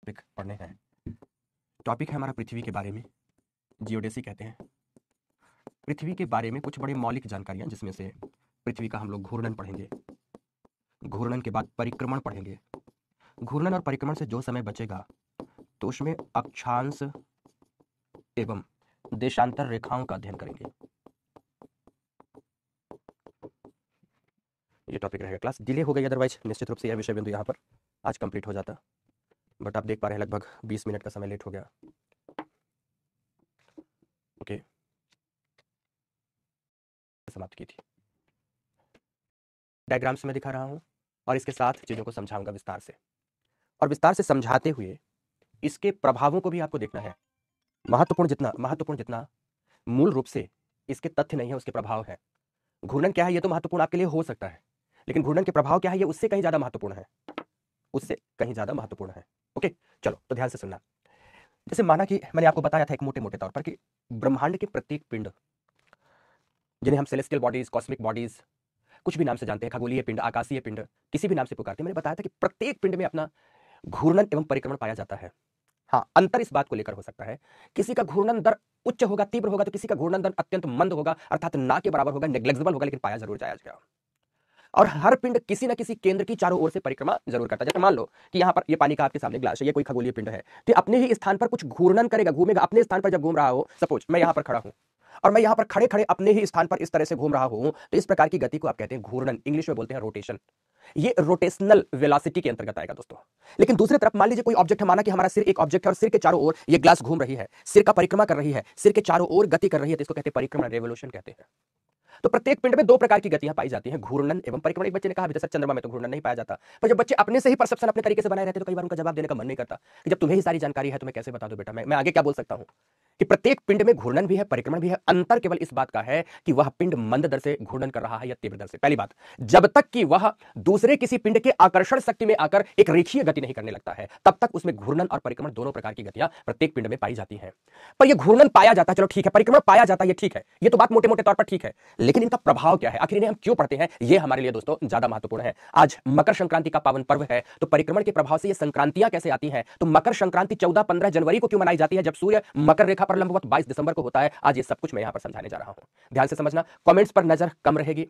Topic पढ़ने हैं। Topic है हमारा पृथ्वी के बारे में, जियोडेसी कहते हैं। पृथ्वी के बारे में कुछ बड़ी मौलिक जानकारियां, जिसमें से पृथ्वी का हम लोग घूर्णन पढ़ेंगे, घूर्णन के बाद परिक्रमण पढ़ेंगे। घूर्णन और परिक्रमण से जो समय बचेगा तो उसमें अक्षांश एवं देशांतर रेखाओं का अध्ययन करेंगे। ये टॉपिक रहेगा। क्लास डिले हो गई, अदरवाइज निश्चित रूप से यह विषय बिंदु यहाँ पर आज कंप्लीट हो जाता, बट आप देख पा रहे हैं लगभग 20 मिनट का समय लेट हो गया। ओके, समाप्त की थी। डायग्राम्स में दिखा रहा हूं और इसके साथ चीजों को समझाऊंगा विस्तार से, और विस्तार से समझाते हुए इसके प्रभावों को भी आपको देखना है। महत्वपूर्ण जितना मूल रूप से इसके तथ्य नहीं है, उसके प्रभाव है। घूर्णन क्या है ये तो महत्वपूर्ण आपके लिए हो सकता है, लेकिन घूर्णन के प्रभाव क्या है ये उससे कहीं ज्यादा महत्वपूर्ण है, उससे कहीं ज्यादा महत्वपूर्ण है। ओके, चलो तो ध्यान से सुनना। जैसे माना कि मैंने आपको बताया था एक मोटे मोटे तौर पर कि ब्रह्मांड के प्रत्येक पिंड, जिन्हें हम सेलेस्टियल बॉडीज, कॉस्मिक बॉडीज, कुछ भी नाम से जानते हैं, खगोलीय पिंड, आकाशीय पिंड, किसी भी नाम से पुकारते हैं, मैंने बताया था कि प्रत्येक पिंड में अपना घूर्णन एवं परिक्रमण पाया जाता है। हाँ, अंतर इस बात को लेकर हो सकता है, किसी का घूर्णन दर उच्च होगा, तीव्र होगा, तो किसी का घूर्णन दर अत्यंत मंद होगा, अर्थात ना के बराबर होगा, नेग्लेक्सिबल होगा, लेकिन पाया जरूर जाएगा। और हर पिंड किसी न किसी केंद्र की चारों ओर से परिक्रमा जरूर करता है। जैसे मान लो कि यहाँ पर ये पानी का आपके सामने ग्लास है, ये कोई खगोलीय पिंड है, तो अपने ही स्थान पर कुछ घूर्णन करेगा, घूमेगा अपने स्थान पर। जब घूम रहा हो, सपोज मैं यहाँ पर खड़ा हूं और मैं यहाँ पर खड़े खड़े अपने ही स्थान पर इस तरह से घूम रहा हूं, तो इस प्रकार की गति को आप कहते हैं घूर्णन, इंग्लिश में बोलते हैं रोटेशन। ये रोटेशनल वेलोसिटी के अंतर्गत आएगा दोस्तों। लेकिन दूसरी तरफ मान लीजिए कोई ऑब्जेक्ट है, माना कि हमारा सिर एक ऑब्जेक्ट है और सिर के चारों ओर ये ग्लास घूम रही है, सिर का परिक्रमा कर रही है, सिर के चारों ओर गति कर रही है, तो इसको कहते हैं परिक्रमण, रेवोल्यूशन कहते हैं। तो प्रत्येक पिंड में दो प्रकार की गतियां पाई जाती हैं, घूर्णन एवं परिक्रमण। एक बच्चे ने कहा सर चंद्रमा में तो घूर्णन नहीं पाया जाता, पर जब बच्चे अपने से ही परसेप्शन अपने तरीके से बनाए रहते तो कई बार उनका जवाब देने का मन नहीं करता कि जब तुम्हें ही सारी जानकारी है तो मैं कैसे बता दूं बेटा। मैं आगे क्या बोल सकता हूं कि प्रत्येक पिंड में घूर्णन भी है, परिक्रमण भी है। अंतर केवल इस बात का है कि वह पिंड मंद दर से घूर्णन कर रहा है या तीव्र दर से। पहली बात, जब तक कि वह दूसरे किसी पिंड के आकर्षण शक्ति में आकर एक रेखीय गति नहीं करने लगता है, तब तक उसमें घूर्णन और परिक्रमण दोनों प्रकार की गतियां प्रत्येक पिंड में पाई जाती हैं। पर यह घूर्णन पाया जाता है, चलो ठीक है, परिक्रमण पाया जाता है, ये ठीक है, ये तो बात मोटे मोटे तौर पर ठीक है, लेकिन इनका प्रभाव क्या है, आखिर इन्हें हम क्यों पढ़ते हैं, ये हमारे लिए दोस्तों ज्यादा महत्वपूर्ण है। आज मकर संक्रांति का पावन पर्व है, तो परिक्रमण के प्रभाव से ये संक्रांतियां कैसे आती हैं, तो मकर संक्रांति 14-15 जनवरी को क्यों मनाई जाती है, जब सूर्य मकर रेखा पर लंबवत 22 दिसंबर को होता है। आज ये सब कुछ मैं यहां पर समझाने जा रहा हूं, ध्यान से समझना। कमेंट्स पर नजर कम रहेगी,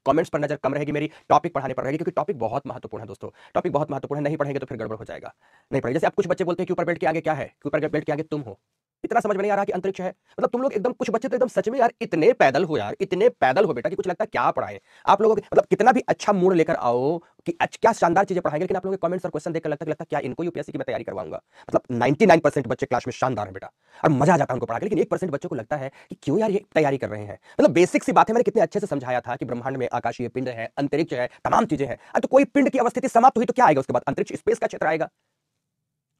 कमेंट्स पर नजर कम रहेगी मेरी, टॉपिक पढ़ाने पर रहेगी, क्योंकि टॉपिक बहुत महत्वपूर्ण है दोस्तों। टॉपिक बहुत महत्वपूर्ण है, नहीं पढ़ेंगे तो फिर गड़बड़ हो जाएगा। नहीं पढ़ेंगे, जैसे आप कुछ बच्चे बोलते हैं कि ऊपर बेल्ट के आगे क्या है, कि ऊपर बेल्ट के आगे तुम हो। इतना समझ में नहीं आ रहा कि अंतरिक्ष है, मतलब तुम लोग एकदम, कुछ बच्चे तो एकदम सच में यार इतने पैदल हो यार, इतने पैदल हो बेटा कि कुछ लगता है क्या पढ़ाए आप लोगों के, मतलब कितना भी अच्छा मूड लेकर आओ कि क्या शानदार चीजें पढ़ाएंगे, लेकिन आप लोगों के कमेंट्स और क्वेश्चन देखकर लगता क्या इनको यूपीएससी की मैं तैयारी करवाऊंगा। मतलब 99% बच्चे क्लास में शानदार है बेटा और मजा आ जाता है उनको पढ़ा के, लेकिन 1% बच्चों को लगता है कि क्यों यार ये तैयारी कर रहे हैं। मतलब बेसिक सी बात है, मैंने कितने अच्छे से समझाया था कि ब्रह्मांड में आकाशीय पिंड है, अंतरिक्ष है, तमाम चीजें हैं। तो कोई पिंड की अवस्थिति समाप्त हुई तो क्या आएगा उसके बाद, अंतरिक्ष, स्पेस का क्षेत्र आएगा,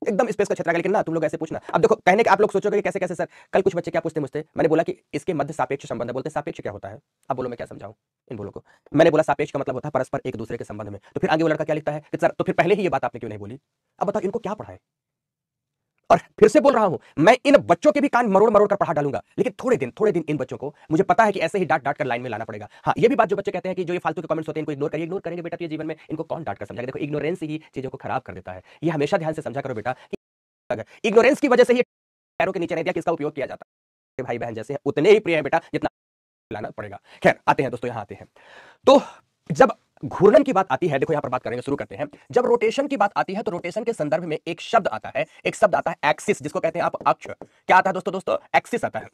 एकदम स्पेस का क्षेत्र आएगा। लेकिन ना तुम लोग ऐसे पूछना, अब देखो कहने के आप लोग सोचोगे कैसे कैसे सर, कल कुछ बच्चे क्या पूछते मुझसे, मैंने बोला कि इसके मध्य सापेक्ष संबंध है, बोलते सापेक्ष क्या होता है। अब बोलो मैं क्या समझाऊं इन बोलों को। मैंने बोला सापेक्ष का मतलब होता है परस्पर एक दूसरे के संबंध में। तो फिर आगे वो लड़का क्या लिखता है कि सर तो फिर पहले ही ये बात आपने क्यों नहीं बोली। अब बताओ इनको क्या पढ़ाएं। और फिर से बोल रहा हूं, मैं इन बच्चों के भी कान मरोड़ मरोड़ कर पढ़ा डालूंगा, लेकिन थोड़े दिन इन बच्चों को मुझे पता है कि ऐसे ही डांट डांट कर लाइन में लाना पड़ेगा। हाँ, ये भी बात जो बच्चे कहते हैं कि जो ये फालतू के कमेंट्स होते हैं इनको इग्नोर करिए, इग्नोर करेंगे बेटा तो ये जीवन में इनको कौन डांट कर समझाएगा। देखो इग्नोरेंस ही चीजों को खराब कर देता है, ये हमेशा ध्यान से समझा करो बेटा। इग्नोरेंस की वजह से ही पैरों के नीचे नहीं दिया किसका उपयोग किया जाता है, भाई बहन जैसे हैं उतने ही प्रिय है बेटा जितना लाना पड़ेगा। खैर आते हैं दोस्तों, यहां आते हैं। तो जब घूर्णन की बात आती है, देखो यहां पर बात करेंगे, शुरू करते हैं। जब रोटेशन की बात आती है तो रोटेशन के संदर्भ में एक शब्द आता है, एक्सिस, जिसको कहते हैं आप अक्ष। क्या आता है दोस्तों एक्सिस आता है,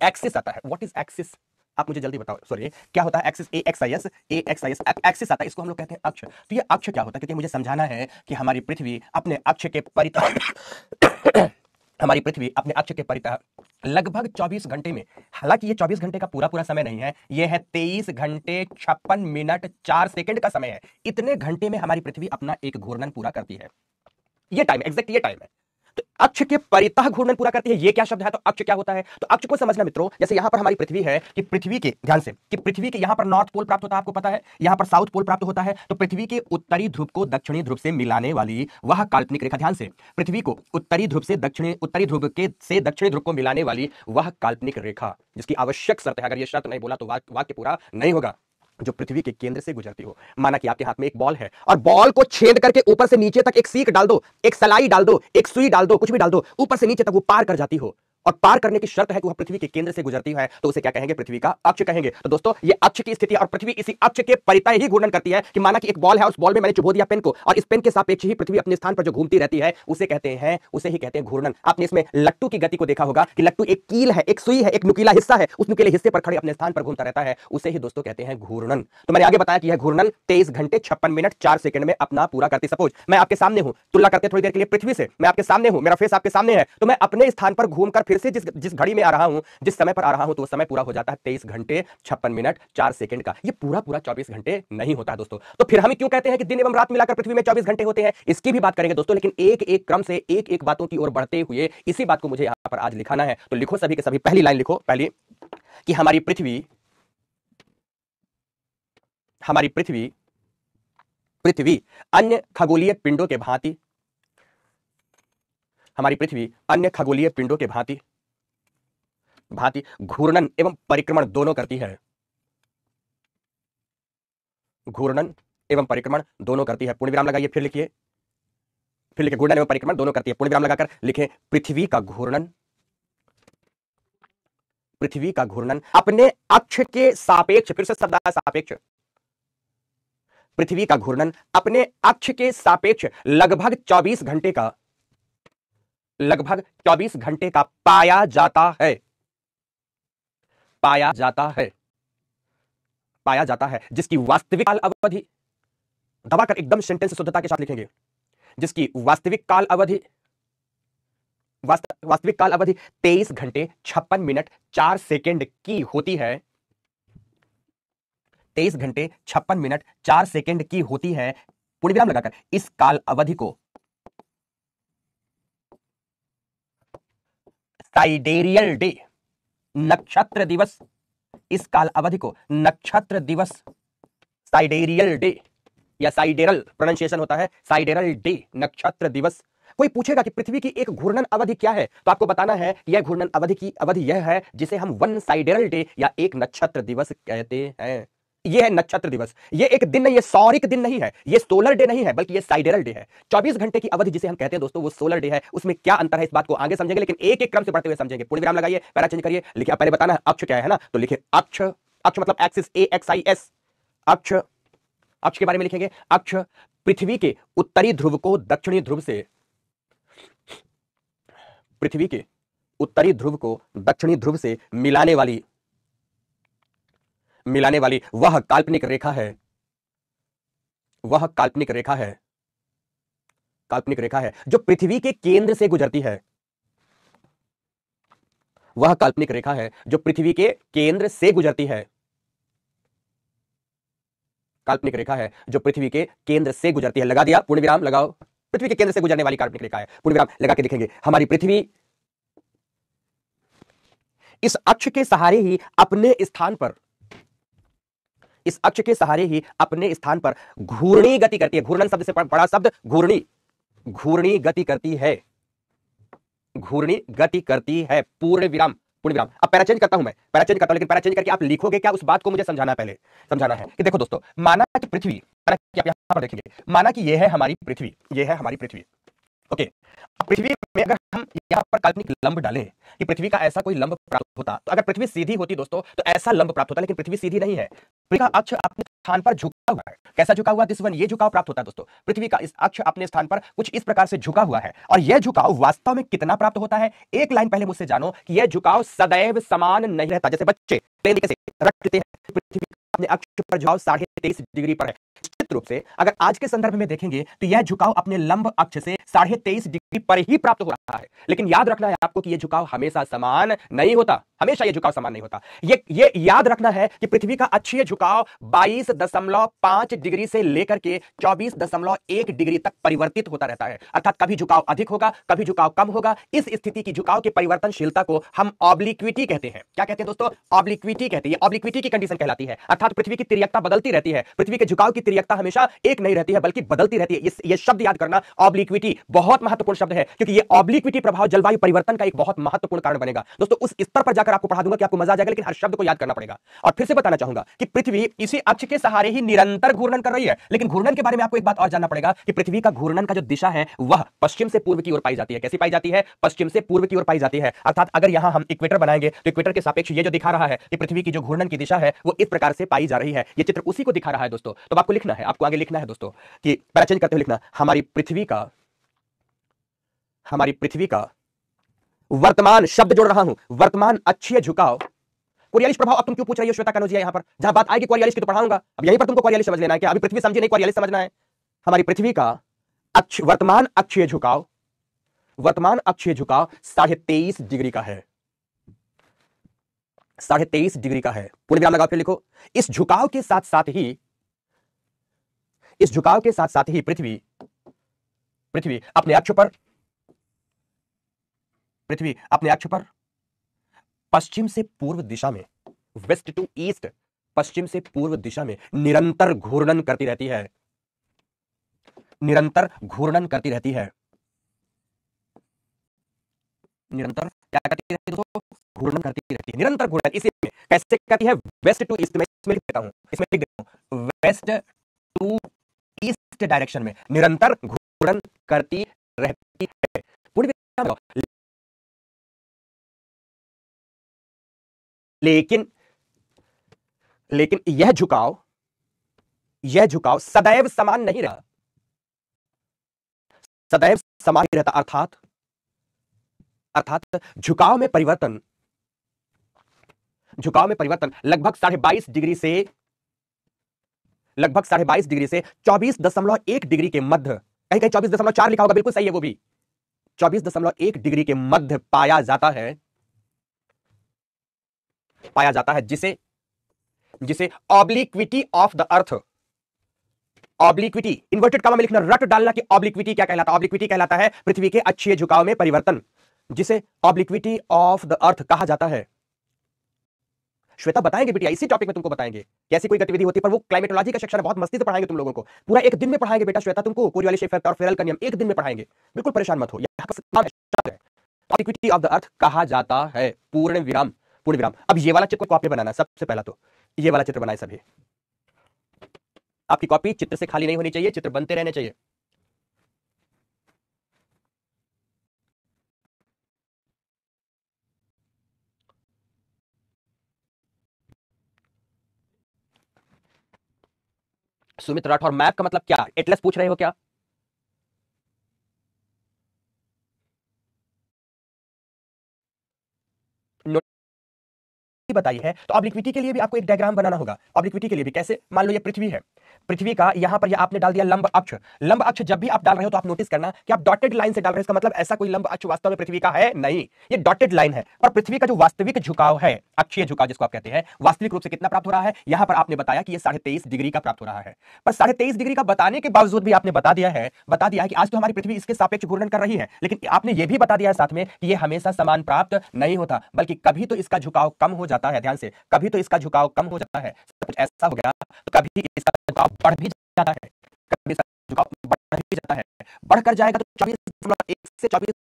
एक्सिस आता है। व्हाट इज एक्सिस, आप मुझे जल्दी बताओ, सॉरी क्या होता है एक्सिस, एक्सिस एक्सिस आता है, इसको हम लोग कहते हैं अक्ष। तो ये अक्ष क्या होता है, क्योंकि मुझे समझाना है कि हमारी पृथ्वी अपने अक्ष के परितः हमारी पृथ्वी अपने अक्ष के परितः लगभग 24 घंटे में, हालांकि ये 24 घंटे का पूरा समय नहीं है, ये है 23 घंटे 56 मिनट 4 सेकंड का समय है। इतने घंटे में हमारी पृथ्वी अपना एक घूर्णन पूरा करती है। ये टाइम, एग्जैक्ट ये टाइम है। तो अक्ष के परितः घूर्णन पूरा करती है, ये क्या शब्द है, तो अक्ष क्या होता है। तो अक्ष को समझना मित्रों, जैसे यहां पर हमारी पृथ्वी है कि पृथ्वी के, ध्यान से, कि पृथ्वी के यहां पर नॉर्थ पोल प्राप्त होता है, आपको पता है, यहां पर साउथ पोल प्राप्त होता है। तो पृथ्वी के उत्तरी ध्रुव को दक्षिणी ध्रुव से मिलाने वाली वह काल्पनिक रेखा, ध्यान से, पृथ्वी को उत्तरी ध्रुव से दक्षिणी ध्रुव को मिलाने वाली वह काल्पनिक रेखा, जिसकी आवश्यक शर्त है, अगर यह शर्त नहीं बोला तो वाक्य पूरा नहीं होगा। जो पृथ्वी के केंद्र से गुजरती हो। माना कि आपके हाथ में एक बॉल है और बॉल को छेद करके ऊपर से नीचे तक एक सीक डाल दो, एक सलाई डाल दो, एक सुई डाल दो, कुछ भी डाल दो, ऊपर से नीचे तक वो पार कर जाती हो और पार करने की शर्त है कि वह पृथ्वी के केंद्र से गुजरती है, तो उसे क्या कहेंगे? पृथ्वी का अक्ष कहेंगे। तो दोस्तों ये अक्ष की स्थिति और पृथ्वी इसी अक्ष के परितः ही घूर्णन करती है कि माना कि एक बॉल है, उस बॉल में मैंने चुभो दिया पेन को और इस पेन के सापेक्ष ही पृथ्वी अपने स्थान पर जो घूमती रहती है उसे ही कहते हैं घूर्णन। आपने इसमें लट्टू की गति को देखा होगा कि लट्टू एक कील है, एक सुई है, एक नुकीला हिस्सा है, उस नुकीले हिस्से पर खड़े अपने स्थान पर घूमता रहता है, उसे ही दोस्तों कहते हैं घूर्णन। तो मैंने आगे बताया कि यह घूर्णन 23 घंटे 56 मिनट 4 सेकंड में अपना पूरा करती। सपोज मैं आपके सामने हूं, तुलना करते थोड़ी देर के लिए पृथ्वी से, मैं आपके सामने हूं, मेरा फेस आपके सामने है, तो मैं अपने स्थान पर घूमकर फिर से जिस घड़ी में आ रहा हूं, जिस समय पर आ रहा हूं, तो वो समय पूरा हो जाता है 23 घंटे 56 मिनट 4 सेकंड का। ये पूरा 24 घंटे नहीं होता दोस्तों। तो फिर हम क्यों कहते हैं कि दिन एवं रात मिलाकर पृथ्वी में 24 घंटे होते हैं, इसकी भी बात करेंगे दोस्तों, लेकिन एक एक क्रम से एक एक बातों की ओर बढ़ते हुए इसी बात को मुझे यहां पर आज लिखाना है। तो लिखो सभी के सभी, पहली लाइन लिखो, पहली कि हमारी पृथ्वी अन्य खगोलीय पिंडों के भांति, हमारी पृथ्वी अन्य खगोलीय पिंडों के भांति घूर्णन एवं परिक्रमण दोनों करती है। घूर्णन एवं परिक्रमण दोनों करती है। पूर्ण विराम लगाइए, फिर लिखिए घूर्णन एवं परिक्रमण दोनों करती है। पूर्ण विराम लगाकर लिखें पृथ्वी का घूर्णन अपने अक्ष के सापेक्ष, फिर से शब्द आया सापेक्ष, पृथ्वी का घूर्णन अपने अक्ष के सापेक्ष लगभग 24 घंटे का पाया जाता है, जिसकी वास्तविक काल अवधि, दबाकर एकदम सेंटेंस शुद्धता के साथ लिखेंगे, जिसकी वास्तविक काल अवधि 23 घंटे 56 मिनट 4 सेकंड की होती है। 23 घंटे 56 मिनट 4 सेकंड की होती है। पूर्ण विराम लगाकर इस काल अवधि को साइडेरियल डे, नक्षत्र दिवस, इस काल अवधि को नक्षत्र दिवस, साइडेरियल डे या साइडेरल प्रोनाउंसिएशन होता है, साइडेरल डे, नक्षत्र दिवस। कोई पूछेगा कि पृथ्वी की एक घूर्णन अवधि क्या है, तो आपको बताना है कि यह घूर्णन अवधि की अवधि यह है जिसे हम वन साइडेरल डे या एक नक्षत्र दिवस कहते हैं। यह है नक्षत्र दिवस। यह एक दिन नहीं, यह सौरिक दिन नहीं है, यह सोलर डे नहीं है, बल्कि यह साइडेरल डे है। 24 घंटे की अवधि जिसे हम कहते हैं दोस्तों, वो सोलर डे है। उसमें क्या अंतर है इस बात को आगे समझेंगे, लेकिन एक एक क्रम से बढ़ते हुए समझेंगे। पूर्ण विराम लगाइए, पैरा चेंज करिए, लिखिए। पहले बताना है अक्ष क्या है ना, तो लिखिए अक्ष मतलब एक्सिस, AXIS, अक्ष के बारे में लिखेंगे। अक्ष पृथ्वी के उत्तरी ध्रुव को दक्षिणी ध्रुव से, पृथ्वी के उत्तरी ध्रुव को दक्षिणी ध्रुव से मिलाने वाली वह काल्पनिक रेखा है, जो पृथ्वी के केंद्र से गुजरती है। वह काल्पनिक रेखा है जो पृथ्वी के केंद्र से गुजरती है। काल्पनिक रेखा है जो पृथ्वी के केंद्र से गुजरती है। लगा दिया, पूर्ण विराम लगाओ। पृथ्वी के केंद्र से गुजरने वाली काल्पनिक रेखा है, पूर्ण विराम लगा के लिखेंगे। हमारी पृथ्वी इस अक्ष के सहारे ही अपने स्थान पर घूर्णी गति करती है। घूर्णन शब्द से बड़ा शब्द घूर्णी गति करती है। पूर्ण विराम। अब पैरा चेंज करता हूं मैं, लेकिन पैरा चेंज करके आप लिखोगे क्या, उस बात को मुझे समझाना है कि देखो दोस्तों, माना कि पृथ्वी, आप यहां पर देखेंगे, माना कि यह है हमारी पृथ्वी, ओके। पृथ्वी में अगर हम यहां पर काल्पनिक लंब डालें कि पृथ्वी का ऐसा कोई लंब प्राप्त होता, तो अगर पृथ्वी सीधी होती दोस्तों तो ऐसा लंब प्राप्त होता, लेकिन पृथ्वी सीधी नहीं है। पृथ्वी का अक्ष अपने स्थान पर झुका हुआ है। कैसा झुका हुआ? दिस वन, ये झुकाव प्राप्त होता है दोस्तों। पृथ्वी का इस अक्ष अपने स्थान पर कुछ इस प्रकार से झुका हुआ है, और यह झुकाव वास्तव में कितना प्राप्त होता है? एक लाइन पहले मुझसे जानो कि यह झुकाव सदैव समान नहीं रहता। जैसे बच्चे प्लेन तरीके से रखते हैं, पृथ्वी अपने अक्ष पर झुकाव 23.5 डिग्री पर है। निश्चित रूप से अगर आज के संदर्भ में देखेंगे तो यह झुकाव अपने लंब अक्ष से 23.5 डिग्री पर ही प्राप्त हो रहा है। लेकिन याद रखना है आपको कि यह झुकाव हमेशा समान नहीं होता, हमेशा यह झुकाव समान नहीं होता। ये याद रखना है कि पृथ्वी का अक्षीय झुकाव 22.5 डिग्री से लेकर के 24.1 डिग्री तक परिवर्तित होता रहता है। अर्थात कभी झुकाव अधिक होगा, कभी झुकाव कम होगा। इस स्थिति की झुकाव के परिवर्तनशीलता को हम ऑब्लिक्विटी कहते हैं। क्या कहते हैं दोस्तों? ऑब्लिक्विटी कहते हैं। ऑब्लिक्विटी की कंडीशन कहलाती है, अर्थात पृथ्वी की तिर्यकता बदलती रहती है। पृथ्वी के झुकाव की तिर्यकता हमेशा एक नहीं रहती है, बल्कि बदलती रहती है। ये शब्द याद करना, ऑब्लिक्विटी। बहुत महत्वपूर्ण शब्द है, क्योंकि ये ऑब्लिक्विटी प्रभाव जलवायु परिवर्तन का एक बहुत महत्वपूर्ण कारण बनेगा। दोस्तों उस स्तर पर जाकर आपको पढ़ा दूंगा कि आपको मजा आ जाएगा, लेकिन हर शब्द को याद करना पड़ेगा। और फिर से बताना चाहूंगा कि पृथ्वी इसी अक्ष के सहारे ही निरंतर घूर्णन कर रही है, लेकिन घूर्णन के बारे में आपको एक बात और जानना पड़ेगा कि पृथ्वी का घूर्णन का जो दिशा है वह पश्चिम से पूर्व की ओर पाई जाती है। कैसी पाई जाती है? पश्चिम से पूर्व की ओर पाई जाती है। अर्थात अगर यहां हम इक्वेटर बनाएंगे तो इक्वेटर के सापेक्ष ये जो दिखा रहा है कि पृथ्वी की जो घूर्णन की दिशा है वो इस प्रकार से पाई जा रही है। ये चित्र उसी को दिखा रहा है दोस्तों। तो आपको लिखना है, आपको आगे लिखना है दोस्तों कि पैरा चेंज करते हुए लिखना, हमारी पृथ्वी का वर्तमान, शब्द जोड़ रहा हूं, वर्तमान अक्षीय झुकाव। कोरियालिस प्रभाव अब तुम क्यों पूछ रही हो श्वेता कनौजिया? यहां पर जहां बात आएगी कोरियालिस की तो पढ़ाऊंगा, अब यहीं पर तुमको कोरियालिस समझ लेना है। क्या अभी पृथ्वी समझी नहीं, कोरियालिस समझना है। हमारी पृथ्वी का वर्तमान अक्षीय झुकाव 23.5 डिग्री का है। 23.5 डिग्री का है। पूर्ण विराम लगाओ, फिर लिखो। इस झुकाव के साथ साथ ही पृथ्वी अपने अक्ष पर पश्चिम से पूर्व दिशा में, वेस्ट टू ईस्ट, पश्चिम से पूर्व दिशा में निरंतर घूर्णन करती रहती है। निरंतर क्या करती रहती है दोस्तों? घूर्णन करती रहती है, निरंतर घूर्णन। इसी में कैसे करती है? वेस्ट टू ईस्ट में, इसमें लिख देता हूं, वेस्ट टू ईस्ट डायरेक्शन में निरंतर घूर्णन करती रहती है। पूर्ण लेकिन यह झुकाव सदैव समान नहीं रहा, सदैव समान ही रहता। अर्थात झुकाव में परिवर्तन लगभग 22.5 डिग्री से 24.1 डिग्री के मध्य, कहीं 24.4 लिखा होगा, बिल्कुल सही है वो भी, 24.1 डिग्री के मध्य पाया जाता है, जिसे obliquity of the earth, obliquity inverted comma में लिखना, रट डालना कि ऑब्लिक्विटी क्या कहलाता है। ऑब्लिक्विटी कहलाता है पृथ्वी के अक्षीय झुकाव में परिवर्तन, जिसे ऑब्लिक्विटी ऑफ द अर्थ कहा जाता है। श्वेता बताएंगे बेटा, इसी टॉपिक में तुमको बताएंगे कैसी कोई गतिविधि होती है, पर वो क्लाइमेटोलॉजी का सेक्शन है, बहुत मस्ती से पढ़ाएंगे तुम लोगों को, पूरा एक दिन में पढ़ाएंगे बेटा श्वेता तुमको। कोरियोलिस इफेक्ट और फेरल का नियम एक दिन में पढ़ाएंगे, बिल्कुल परेशान मत हो। ऑब्लिक्विटी ऑफ द अर्थ कहा जाता है। पूर्ण विराम। अब ये वाला चित्र कॉपी बनाना, सबसे पहला तो ये वाला चित्र बनाए सभी। आपकी कॉपी चित्र से खाली नहीं होनी चाहिए, चित्र बनते रहने चाहिए। सुमित राठौर, मैप का मतलब क्या? एटलस पूछ रहे हो क्या? बताई है तो ऑब्लिक्विटी के लिए भी आपको एक डायग्राम बनाना होगा। ऑब्लिक्विटी के लिए भी कैसे? मान लो ये पृथ्वी है, पृथ्वी का यहां पर आपने डाल दिया लंब अक्ष। लंब अक्ष जब भी आप डाल रहे हो तो आप नोटिस करना कि आप डॉटेड लाइन से डाल रहे हो, इसका मतलब ऐसा कोई लंब अक्ष वास्तव में पृथ्वी का है नहीं, ये डॉटेड लाइन है। और पृथ्वी का जो वास्तविक झुकाव है, अक्षीय झुकाव जिसको आप कहते हैं, वास्तविक रूप से कितना प्राप्त हो रहा है? यहां पर आपने बताया कि ये 23.5 डिग्री का प्राप्त हो रहा है। पर 23.5 डिग्री का बताने के बावजूद भी आपने बता दिया है कि आज तो हमारी पृथ्वी इसके सापेक्ष घूर्णन कर रही है, लेकिन आपने यह भी बता दिया है साथ में कि ये हमेशा समान प्राप्त नहीं होता, बल्कि कभी तो इसका झुकाव कम हो जाता है। ध्यान से, कभी तो इसका झुकाव कम हो जाता है। कुछ ऐसा हो गया तो कभी इसका झुकाव बढ़ भी जाता है, कभी इसका झुकाव बढ़ भी जाता है। बढ़कर जाएगा तो 24.1 से 24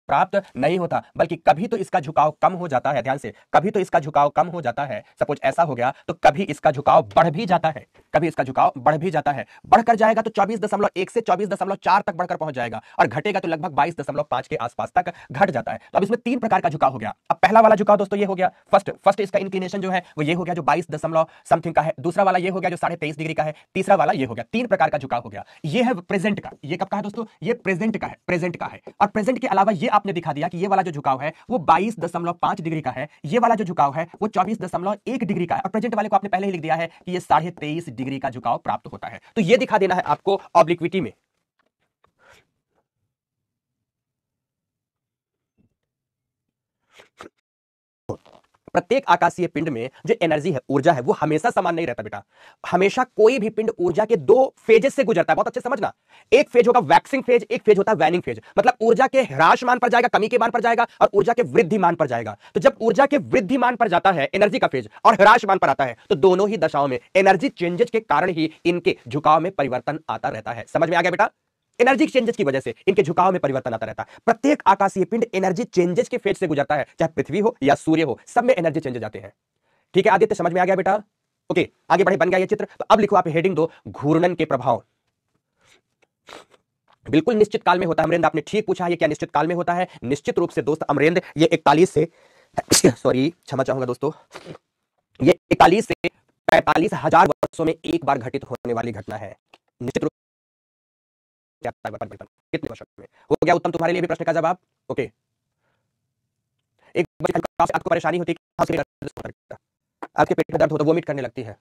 प्राप्त नहीं होता, बल्कि कभी तो इसका झुकाव कम हो जाता है। ध्यान से, कभी तो इसका झुकाव कम हो जाता है। सपोज ऐसा हो गया तो कभी इसका झुकाव बढ़ भी जाता है, कभी इसका झुकाव बढ़ भी जाता है। बढ़कर जाएगा तो 24.1 से 24.4 तक बढ़कर पहुंच जाएगा, और घटेगा तो लगभग 22.5 के आसपास तक घट जाता है। तो अब इसमें 3 प्रकार का झुकाव हो गया। अब पहला वाला झुकाव दोस्तों ये हो गया, फर्स्ट इसका इंक्लिनेशन जो है वो ये हो गया जो 22 दशमलव समथिंग का है। दूसरा वाला ये हो गया जो 23.5 डिग्री का है। तीसरा वाला ये हो गया। 3 प्रकार का झुकाव हो गया। ये है प्रेजेंट का। ये कब का है दोस्तों? ये प्रेजेंट का है, प्रेजेंट का है। और प्रेजेंट के अलावा ये आपने दिखा दिया कि ये वाला जो झुकाव है वो 22.5 डिग्री का है, ये वाला जो झुकाव है वो 24.1 डिग्री का है, और प्रेजेंट वाले को आपने पहले ही लिख दिया है कि ये 23.5 डिग्री का झुकाव प्राप्त होता है। तो ये दिखा देना है आपको ऑब्लिक्विटी में। प्रत्येक आकाशीय पिंड में जो एनर्जी है, ऊर्जा है, वो हमेशा समान नहीं रहता बेटा। हमेशा कोई भी पिंड ऊर्जा के दो फेजेस से गुजरता है, बहुत अच्छे समझना। एक फेज होगा वैक्सिंग फेज, एक फेज होता है वैनिंग फेज। मतलब ऊर्जा के ह्रास मान पर जाएगा, कमी के मान पर जाएगा, और ऊर्जा के वृद्धि मान पर जाएगा। तो जब ऊर्जा के वृद्धि मान पर जाता है एनर्जी का फेज, और ह्रास मान पर आता है, तो दोनों ही दशाओं में एनर्जी चेंजेस के कारण ही इनके झुकाव में परिवर्तन आता रहता है। समझ में आ गया बेटा? एनर्जी चेंजेस की वजह से इनके झुकाव में परिवर्तन आता रहता है। प्रत्येक आकाशीय पिंड एनर्जी चेंजेस के फेज से गुजरता है, चाहे पृथ्वी हो या सूर्य हो, सब में एनर्जी चेंजेस आते हैं। ठीक है आदित्य, समझ में आ गया बेटा? ओके, आगे बढ़े, बन गया ये चित्र। तो अब लिखो आप हेडिंग दो, घूर्णन के प्रभाव। बिल्कुल निश्चित काल में होता है अमरेंद्र, आपने ठीक पूछा, ये क्या निश्चित काल में होता है? निश्चित रूप से दोस्त अमरेंद्र, ये 41 से सॉरी क्षमा चाहूंगा दोस्तों, ये 41 से 45 हजार वर्षों में एक बार घटित होने वाली घटना है। निश्चित रूप परिवर्तन कितने वर्षों में हो गया? उत्तम, तुम्हारे लिए भी प्रश्न का जवाब। ओके, एक आपको परेशानी होती है, आपके पेट में दर्द होता है, वोमिट करने लगती है,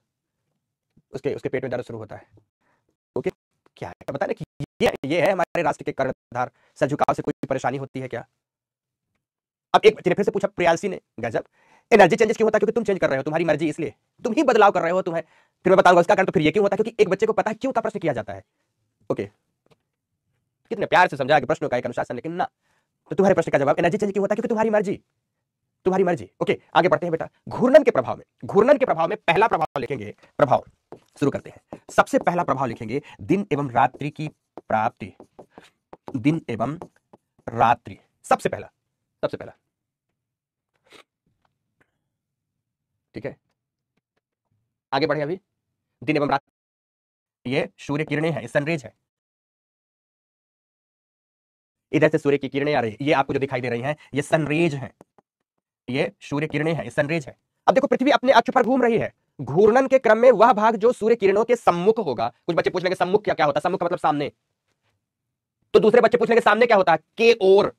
उसके पेट में दर्द शुरू होता है। ओके, क्या है बता कि ये है हमारे राष्ट्र के कर्णधार, सर झुकाव से कोई परेशानी होती है क्या? अब एक बच्चे ने फिर से पूछा, प्रियांशी ने, गजब, एनर्जी चेंजेस क्यों होता है? क्योंकि तुम चेंज कर रहे हो, तुम्हारी मर्जी, इसलिए तुम ही बदलाव कर रहे हो। तुम्हें फिर मैं बताऊंगा इसका कारण। तो फिर ये क्यों होता है? क्योंकि एक बच्चे को पता है क्यों का प्रश्न किया जाता है। ओके, कितने प्यार से समझाया कि प्रश्नों का एक अनुशासन, लेकिन ना। तो तुम्हारे प्रश्न का जवाब एनर्जी चेंज क्यों होता है? क्योंकि तुम्हारी मर्जी, तुम्हारी मर्जी। ओके, आगे बढ़ते हैं बेटा। घूर्णन के प्रभाव में, घूर्णन के प्रभाव में पहला प्रभाव लिखेंगे, प्रभाव शुरू करते हैं। सबसे पहला प्रभाव लिखेंगे दिन एवं रात्रि की प्राप्ति, दिन एवं रात्रि, सबसे पहला, सबसे पहला। ठीक है, आगे बढ़े। अभी दिन एवं रात्रि, ये सूर्य किरणें हैं, सनरेज है, इधर से सूर्य की किरणें आ रही है, ये आपको जो दिखाई दे रही हैं ये सनरेज हैं, ये सूर्य किरणें हैं, सनरेज है। अब देखो पृथ्वी अपने अक्ष पर घूम रही है। घूर्णन के क्रम में वह भाग जो सूर्य किरणों के सम्मुख होगा, कुछ बच्चे पूछ लेंगे सम्मुख क्या क्या होता है? सम्मुख का मतलब सामने। तो दूसरे बच्चे पूछ लेंगे सामने क्या होता है? के ओर।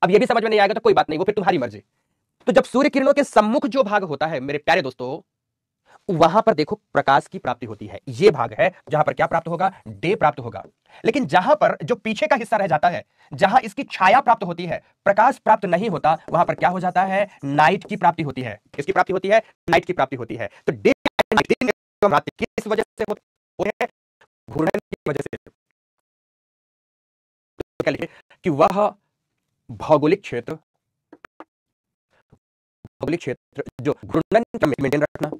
अब ये भी समझ में नहीं आएगा तो कोई बात नहीं, वो फिर तुम्हारी मर्जी। तो जब सूर्य किरणों के सम्मुख जो भाग होता है मेरे प्यारे दोस्तों, वहां पर देखो प्रकाश की प्राप्ति होती है। ये भाग है जहां पर क्या प्राप्त होगा? डे प्राप्त होगा। लेकिन जहां पर जो पीछे का हिस्सा रह जाता है, जहां इसकी छाया प्राप्त होती है, प्रकाश प्राप्त नहीं होता, वहां पर क्या हो जाता है? नाइट की प्राप्ति होती है। किसकी प्राप्ति होती है? नाइट की प्राप्ति होती है। तो डे किस वजह से होते हैं? घूर्णन की वजह से। तो क्या लिखे कि वह भौगोलिक क्षेत्र, भौगोलिक क्षेत्र जो घूर्णन में मेंटेन रखना,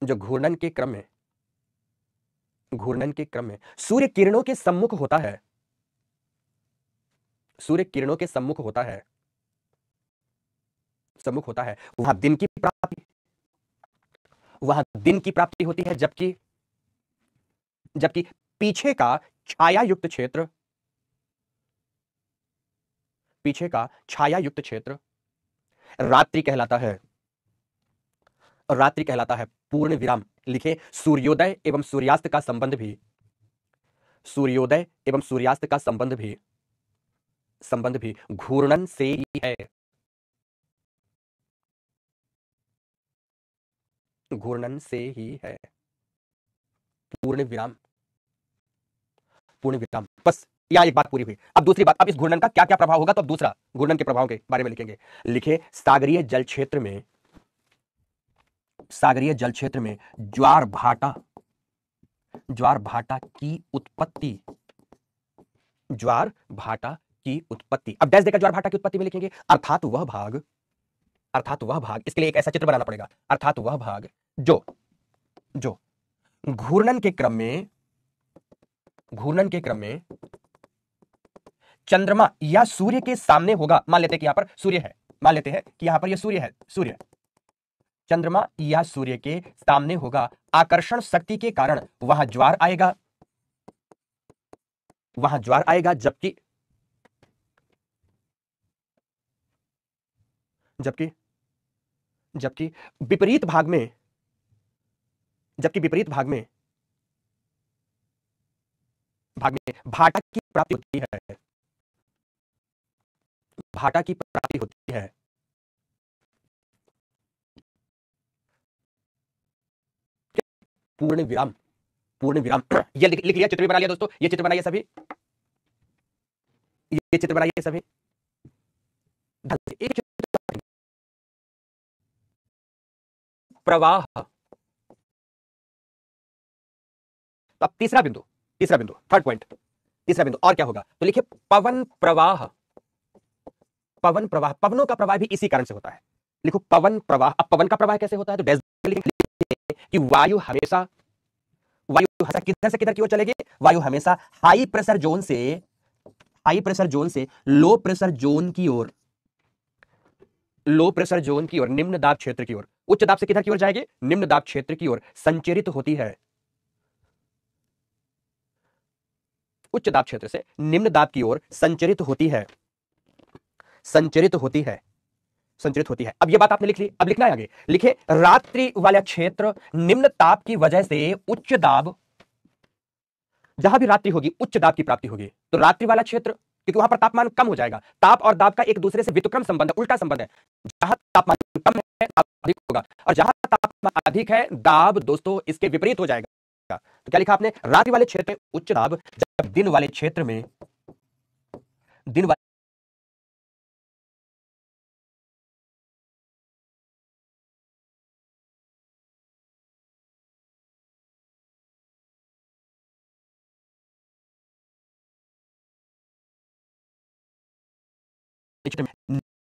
जो घूर्णन के क्रम में, घूर्णन के क्रम में सूर्य किरणों के सम्मुख होता है, सूर्य किरणों के सम्मुख होता है, सम्मुख होता है, वहां दिन की प्राप्ति, वहां दिन की प्राप्ति होती है। जबकि जबकि पीछे का छाया युक्त क्षेत्र, पीछे का छाया युक्त क्षेत्र रात्रि कहलाता है, रात्रि कहलाता है। पूर्ण विराम लिखे, सूर्योदय एवं सूर्यास्त का संबंध भी, सूर्योदय एवं सूर्यास्त का संबंध भी, संबंध भी घूर्णन से ही है, घूर्णन से ही है। पूर्ण विराम, पूर्ण विराम, बस यह एक बात पूरी हुई। अब दूसरी बात, अब इस घूर्णन का क्या क्या प्रभाव होगा, तो अब दूसरा घूर्णन के प्रभाव के बारे में लिखेंगे। लिखे, सागरीय जल क्षेत्र में, सागरीय जल क्षेत्र में ज्वार भाटा, ज्वार भाटा की उत्पत्ति, ज्वार भाटा की उत्पत्ति। अब डैश देकर ज्वार भाटा की उत्पत्ति में लिखेंगे, अर्थात वह भाग, अर्थात वह भाग, इसके लिए एक ऐसा चित्र बनाना पड़ेगा, अर्थात वह भाग जो जो घूर्णन के क्रम में, घूर्णन के क्रम में चंद्रमा या सूर्य के सामने होगा। मान लेते हैं कि यहां पर सूर्य है, मान लेते हैं कि यहां पर यह सूर्य है, सूर्य चंद्रमा या सूर्य के सामने होगा। आकर्षण शक्ति के कारण वहां ज्वार आएगा, वहां ज्वार आएगा। जबकि जबकि जबकि विपरीत भाग में, जबकि विपरीत भाग में, भाग में भाटा की प्राप्ति होती है, भाटा की प्राप्ति होती है। पूर्ण विराम, पूर्ण विराम, ये लिख लिया, चित्र भी बना लिया दोस्तों, ये चित्र बनाइए सभी, ये चित्र बनाइए सभी, एक प्रवाह। तो अब तीसरा बिंदु थर्ड पॉइंट, तीसरा बिंदु और क्या होगा, तो लिखिए पवन प्रवाह। पवन प्रवाह, पवनों का प्रवाह भी इसी कारण से होता है। लिखो पवन प्रवाह। अब पवन का प्रवाह कैसे होता है, तो डैश कि वायु हमेशा किधर से किधर की ओर चलेगी, वायु हमेशा हाई प्रेशर जोन से लो प्रेशर जोन की ओर, निम्न दाब क्षेत्र की ओर। उच्च दाब से किधर की ओर जाएगी, निम्न दाब क्षेत्र की ओर संचरित होती है। उच्च दाब क्षेत्र से निम्न दाब की ओर संचरित होती है। अब यह बात आपने लिख ली। अब लिखना है आगे, लिखे रात्रि वाला क्षेत्र निम्न ताप की वजह से उच्च दाब, जहां भी रात्रि होगी उच्च दाब की प्राप्ति होगी। तो रात्रि वाला क्षेत्र, क्योंकि वहां पर तापमान कम हो जाएगा, ताप और दाब का एक दूसरे से व्युत्क्रम संबंध है, उल्टा संबंध है। जहां तापमान कम है ताप अधिक होगा, और जहां तापमान अधिक है दाब दोस्तों इसके विपरीत हो जाएगा। तो क्या लिखा आपने, रात्रि वाले क्षेत्र में उच्च दाब, जब दिन वाले क्षेत्र में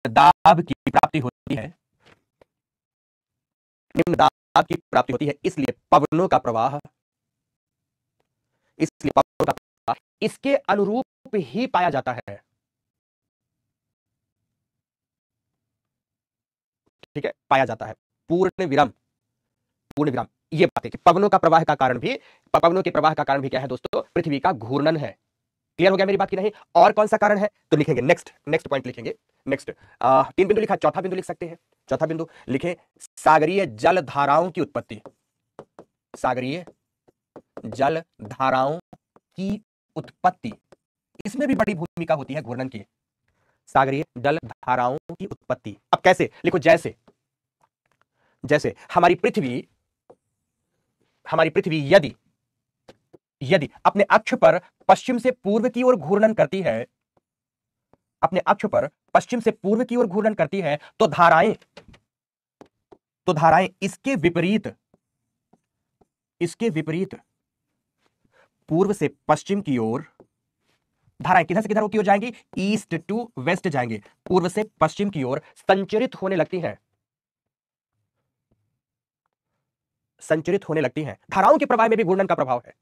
दाब की प्राप्ति होती है, निम्न दाब की प्राप्ति होती है, इसलिए पवनों का प्रवाह, इसके अनुरूप ही पाया जाता है। ठीक है, पाया जाता है। पूर्ण विराम, ये बात है कि पवनों का प्रवाह का कारण भी, पवनों के प्रवाह का कारण भी क्या है दोस्तों, पृथ्वी का घूर्णन है। क्लियर हो गया मेरी बात की नहीं, और कौन सा कारण है, तो लिखेंगे नेक्स्ट पॉइंट लिखेंगे। नेक्स्ट 3 बिंदु लिखा, चौथा बिंदु लिख सकते हैं। चौथा बिंदु लिखे सागरीय जल धाराओं की उत्पत्ति। सागरीय जल धाराओं की उत्पत्ति, इसमें भी बड़ी भूमिका होती है घूर्णन की। सागरीय जल धाराओं की उत्पत्ति, अब कैसे, लिखो जैसे हमारी पृथ्वी यदि अपने अक्ष पर पश्चिम से पूर्व की ओर घूर्णन करती है, अपने अक्ष पर पश्चिम से पूर्व की ओर घूर्णन करती है, तो धाराएं इसके विपरीत पूर्व से पश्चिम की ओर, धाराएं किधर से किधर की ओर जाएंगी, ईस्ट टू वेस्ट जाएंगे, पूर्व से पश्चिम की ओर संचरित होने लगती हैं। धाराओं के प्रवाह में भी घूर्णन का प्रभाव है।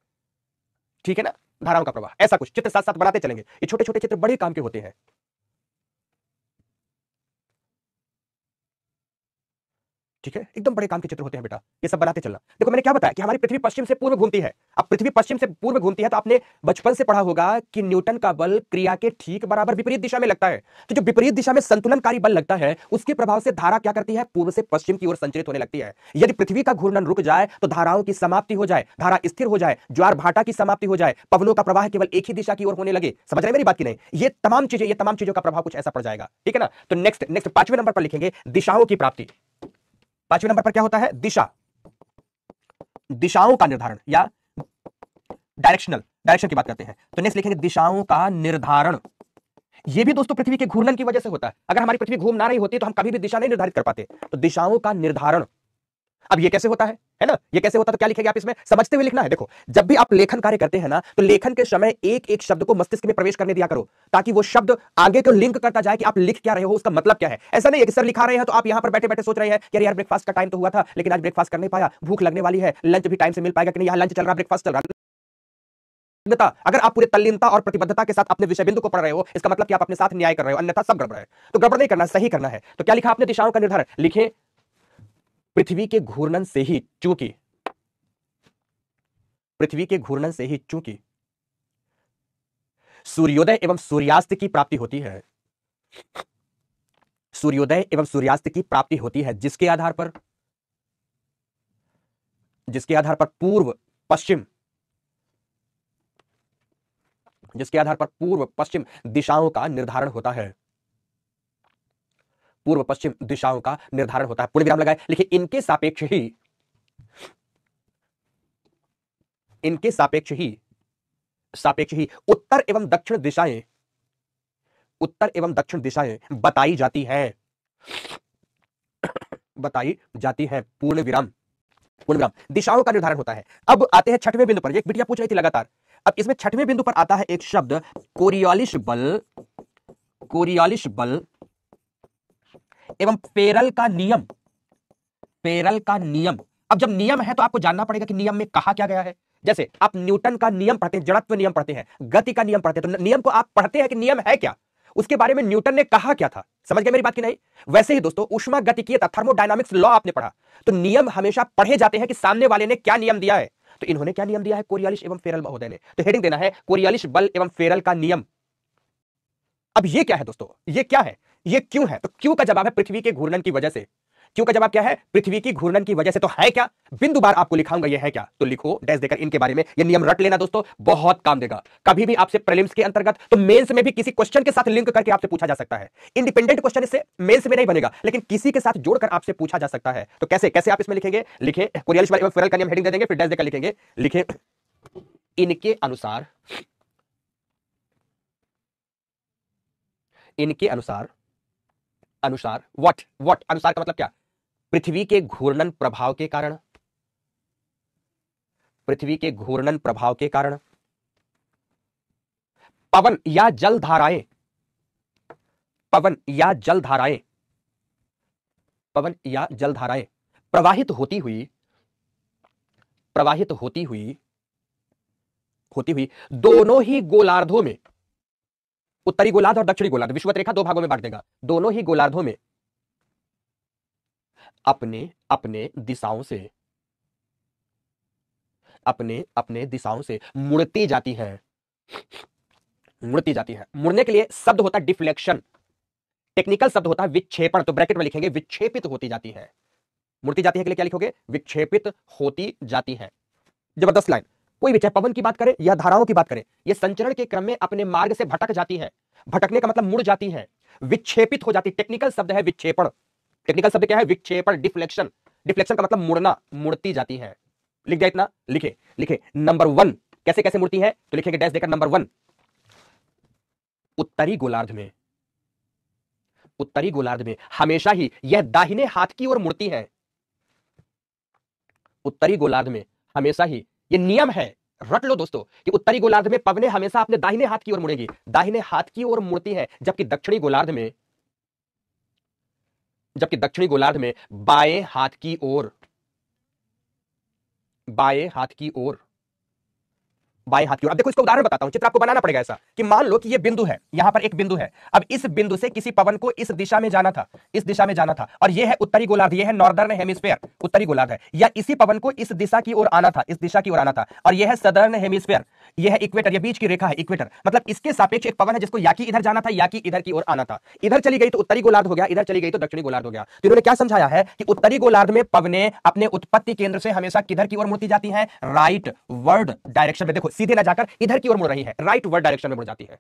ठीक है ना, धाराओं का प्रवाह, ऐसा कुछ चित्र साथ साथ बनाते चलेंगे। ये छोटे छोटे चित्र बड़े काम के होते हैं। ठीक है, एकदम बड़े काम के चित्र होते हैं बेटा, ये सब बनाते चलना। देखो मैंने क्या बताया कि हमारी पृथ्वी पश्चिम से पूर्व घूमती है। अब पृथ्वी पश्चिम से पूर्व घूमती है, तो आपने बचपन से पढ़ा होगा कि न्यूटन का बल क्रिया के ठीक बराबर विपरीत दिशा में लगता है। तो जो विपरीत दिशा में संतुलनकारी बल लगता है, उसके प्रभाव से धारा क्या करती है, पूर्व से पश्चिम की ओर संचरित होने लगती है। यदि पृथ्वी का घूर्णन रुक जाए तो धाराओं की समाप्ति हो जाए, धारा स्थिर हो जाए, ज्वार भाटा की समाप्ति हो जाए, पवनों का प्रवाह केवल एक ही दिशा की ओर होने लगे। समझ रहे मेरी बात की नहीं, ये तमाम चीजों का प्रभाव कुछ ऐसा पड़ जाएगा। ठीक है ना, तो नेक्स्ट 5वें नंबर पर लिखेंगे दिशाओं की प्राप्ति। 5वें नंबर पर क्या होता है, दिशाओं का निर्धारण, या डायरेक्शन की बात करते हैं। तो नेक्स्ट लिखेंगे दिशाओं का निर्धारण। यह भी दोस्तों पृथ्वी के घूर्णन की वजह से होता है। अगर हमारी पृथ्वी घूम ना रही होती तो हम कभी भी दिशा नहीं निर्धारित कर पाते। तो दिशाओं का निर्धारण, अब ये कैसे होता है ना, ये कैसे होता है, तो क्या लिखेंगे आप इसमें, समझते हुए लिखना है। देखो जब भी आप लेखन कार्य करते हैं ना, तो लेखन के समय एक एक शब्द को मस्तिष्क में प्रवेश करने दिया करो, ताकि वो शब्द आगे को लिंक करता जाए कि आप लिख क्या रहे हो, उसका मतलब क्या है। ऐसा नहीं है कि सर लिखा रहे हैं तो आप यहां पर बैठे बैठे सोच रहे हैं कि यार ब्रेकफास्ट का टाइम तो हुआ था लेकिन आज ब्रेकफास्ट कर नहीं पाया, भूख लगने वाली है, लंच भी टाइम से मिल पाएगा कि नहीं, यहाँ लंच चल रहा, ब्रेकफास्ट चल रहा। अगर आप पूरे तल्लीनता और प्रतिबद्धता के साथ अपने विषय बिंदु को पढ़ रहे हो, इसका मतलब कि आप अपने साथ न्याय कर रहे हो, अन्यथा सब गड़बड़ है। तो गड़बड़ नहीं करना, सही करना है। तो क्या लिखा आपने, दिशाओं का निर्धारण। लिखे पृथ्वी के घूर्णन से ही चूंकि सूर्योदय एवं सूर्यास्त की प्राप्ति होती है, जिसके आधार पर पूर्व पश्चिम दिशाओं का निर्धारण होता है। पूर्ण विराम लगाए, लिखिए इनके सापेक्ष ही उत्तर एवं दक्षिण दिशाएं बताई जाती हैं। बताई जाती है। पूर्ण विराम, पूर्ण विराम दिशाओं का निर्धारण होता है। अब आते हैं छठवें बिंदु पर, एक बिटिया पूछ रही थी लगातार। अब इसमें छठवें बिंदु पर आता है एक शब्द कोरियोलिस बल, कोरियोलिस बल एवं पेरल का नियम, पेरल का नियम। अब जब नियम है तो आपको जानना पड़ेगा कि नियम में कहा क्या गया है। जैसे आप न्यूटन का नियम पढ़ते हैं, जड़त्व नियम पढ़ते हैं, गति का नियम पढ़ते हैं, तो नियम को आप पढ़ते हैं कि नियम है क्या, उसके बारे में न्यूटन ने कहा क्या था। समझ गए मेरी बात की नहीं? वैसे ही दोस्तों उष्मा गतिकीयता, थर्मोडायनामिक्स लॉ आपने पढ़ा, तो नियम हमेशा पढ़े जाते हैं कि सामने वाले ने क्या नियम दिया है। तो इन्होंने क्या नियम दिया है? कोरियोलिस एवं फेरल महोदय ने। तो हेडिंग देना है कोरियोलिस बल एवं फेरल का नियम। अब ये क्या है दोस्तों? ये क्या है? ये क्यों है? तो क्यों का जवाब है पृथ्वी के घूर्णन की वजह से। क्यों का जवाब क्या है? पृथ्वी की घूर्णन की वजह से। तो है क्या? बिंदु बार आपको लिखाऊंगा ये है क्या, तो लिखो डैश देकर इनके बारे में। ये नियम रट लेना दोस्तों, बहुत काम देगा। कभी भी आपसे प्रीलिम्स के अंतर्गत तो मेंस में भी किसी क्वेश्चन के साथ लिंक करके आपसे पूछा जा सकता है। इंडिपेंडेंट क्वेश्चन इससे मेंस में नहीं बनेगा, लेकिन किसी के साथ जोड़कर आपसे पूछा जा सकता है। तो कैसे कैसे आप इसमें लिखेंगे? लिखे कोरियोलिस बल एवं फेरल का नियम, हेडिंग दे देंगे, फिर डैश देकर लिखेंगे, लिखे इनके अनुसार, इनके अनुसार, अनुसार व्हाट अनुसार का मतलब क्या? पृथ्वी के घूर्णन प्रभाव के कारण, पृथ्वी के घूर्णन प्रभाव के कारण पवन या जल धाराएं, पवन या जल धाराएं, पवन या जल धाराएं प्रवाहित होती हुई, प्रवाहित होती हुई, होती हुई दोनों ही गोलार्धों में, उत्तरी गोलार्ध और दक्षिणी गोलार्ध, विषुवत रेखा दो भागों में बांट देगा, दोनों ही गोलार्धों में अपने अपने दिशाओं से, अपने अपने दिशाओं से मुड़ती जाती है, मुड़ती जाती है। मुड़ने के लिए शब्द होता है डिफ्लेक्शन, टेक्निकल शब्द होता है विक्षेपण, तो ब्रैकेट में लिखेंगे विक्षेपित होती जाती है। मुड़ती जाती है के लिए क्या लिखोगे? विक्षेपित होती जाती है। जबरदस्त लाइन। कोई भी चाहे पवन की बात करें या धाराओं की बात करें, यह संचरण के क्रम में अपने मार्ग से भटक जाती है। भटकने का मतलब मुड़ जाती है, विक्षेपित हो जाती। टेक्निकल शब्द है विक्षेपण। टेक्निकल शब्द क्या है? विक्षेपण, डिफ्लेक्शन। डिफ्लेक्शन का मतलब मुड़ना, मुड़ती जाती है। लिख दिया इतना? लिखे लिखे नंबर 1 कैसे कैसे मुड़ती है, तो लिखेंगे डैश देकर नंबर 1 उत्तरी गोलार्ध में, उत्तरी गोलार्ध में हमेशा ही यह दाहिने हाथ की ओर मुड़ती है। उत्तरी गोलार्ध में हमेशा ही, यह नियम है, रट लो दोस्तों, कि उत्तरी गोलार्ध में पवनें हमेशा अपने दाहिने हाथ की ओर मुड़ेगी, दाहिने हाथ की ओर मुड़ती है। जबकि दक्षिणी गोलार्ध में, जबकि दक्षिणी गोलार्ध में बाएं हाथ की ओर, बाएं हाथ की ओर, बाएं हाथ की ओर। अब देखो इसका उदाहरण बताता हूं, चित्र आपको बनाना पड़ेगा ऐसा कि मान लो कि ये बिंदु है, यहां पर एक बिंदु है। अब इस बिंदु से किसी पवन को इस दिशा में जाना था, इस दिशा में जाना था, और ये है उत्तरी गोलार्ध, ये है नॉर्दर्न हेमिस्फीयर, उत्तरी गोलार्ध है। या इसी पवन को इस दिशा की ओर आना था, इस दिशा की ओर आना था, और यह है सदर्न हेमिस्फीयर, यह है इक्वेटर, यह बीच की रेखा है इक्वेटर। मतलब इसके सापेक्ष एक पवन है जिसको या कि इधर जाना था या कि इधर की ओर आना था। इधर चली गई तो उत्तरी गोलार्ध हो गया, इधर चली गई तो दक्षिणी गोलार्ध हो गया। तो इन्होंने क्या समझाया है कि उत्तरी गोलार्ध में पवनें अपने उत्पत्ति केंद्र से हमेशा किधर की ओर मुड़ती जाती हैं? राइट वर्ड डायरेक्शन में। देखो सीधे ना जाकर इधर की ओर मुड़ रही है, राइट वर्ड डायरेक्शन में मुड़ जाती है।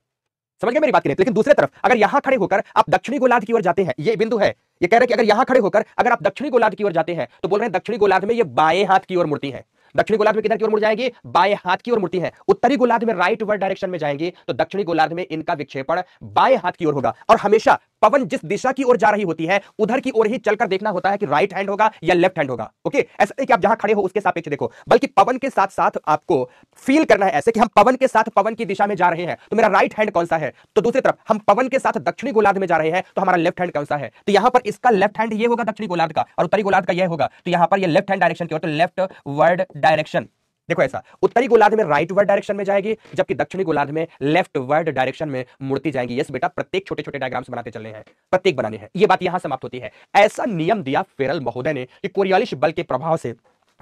समझ गए मेरी बात की नहीं? लेकिन दूसरी तरफ अगर यहां खड़े होकर आप दक्षिणी गोलार्ध की ओर जाते हैं, ये बिंदु है, ये कह रहे हैं कि अगर यहां खड़े होकर अगर आप दक्षिणी गोलार्ध की ओर जाते हैं, तो बोल रहे हैं दक्षिणी गोलार्ध में ये बाएं हाथ की ओर मुड़ती है। दक्षिणी गोलार्ध में किधर की ओर मुड़ जाएगी? बाएं हाथ की ओर मुड़ती है। उत्तरी गोलार्ध में राइट वर्ड डायरेक्शन में जाएंगी, तो दक्षिणी गोलार्ध में इनका विक्षेपण बाएं हाथ की ओर होगा। और हमेशा पवन जिस दिशा की ओर जा रही होती है उधर की ओर ही चलकर देखना होता है कि राइट हैंड होगा या लेफ्ट हैंड होगा। ओके, ऐसा नहीं कि आप जहां खड़े हो उसके सापेक्ष देखो, बल्कि पवन के साथ साथ आपको फील करना है ऐसे कि हम पवन के साथ पवन की दिशा में जा रहे हैं, तो मेरा राइट हैंड कौन सा है? तो दूसरी तरफ हम पवन के साथ दक्षिणी गोलार्ध में जा रहे हैं, तो हमारा लेफ्ट हैंड कौन सा है? तो यहां पर इसका लेफ्ट हैंड ये होगा दक्षिणी गोलार्ध का, और उत्तरी गोलार्ध का यह होगा। तो यहां पर ये लेफ्ट हैंड डायरेक्शन की ओर, तो लेफ्ट वर्ड डायरेक्शन। देखो ऐसा, उत्तरी गोलार्ध में राइट वर्ड डायरेक्शन में जाएगी, जबकि दक्षिणी गोलार्ध में लेफ्ट वर्ड डायरेक्शन में मुड़ती जाएंगी। यस बेटा, प्रत्येक छोटे छोटे डायग्राम्स बनाते चलने हैं, प्रत्येक बनाने हैं। ये बात यहां समाप्त होती है। ऐसा नियम दिया फेरल महोदय ने कि कोरियोलिस बल के प्रभाव से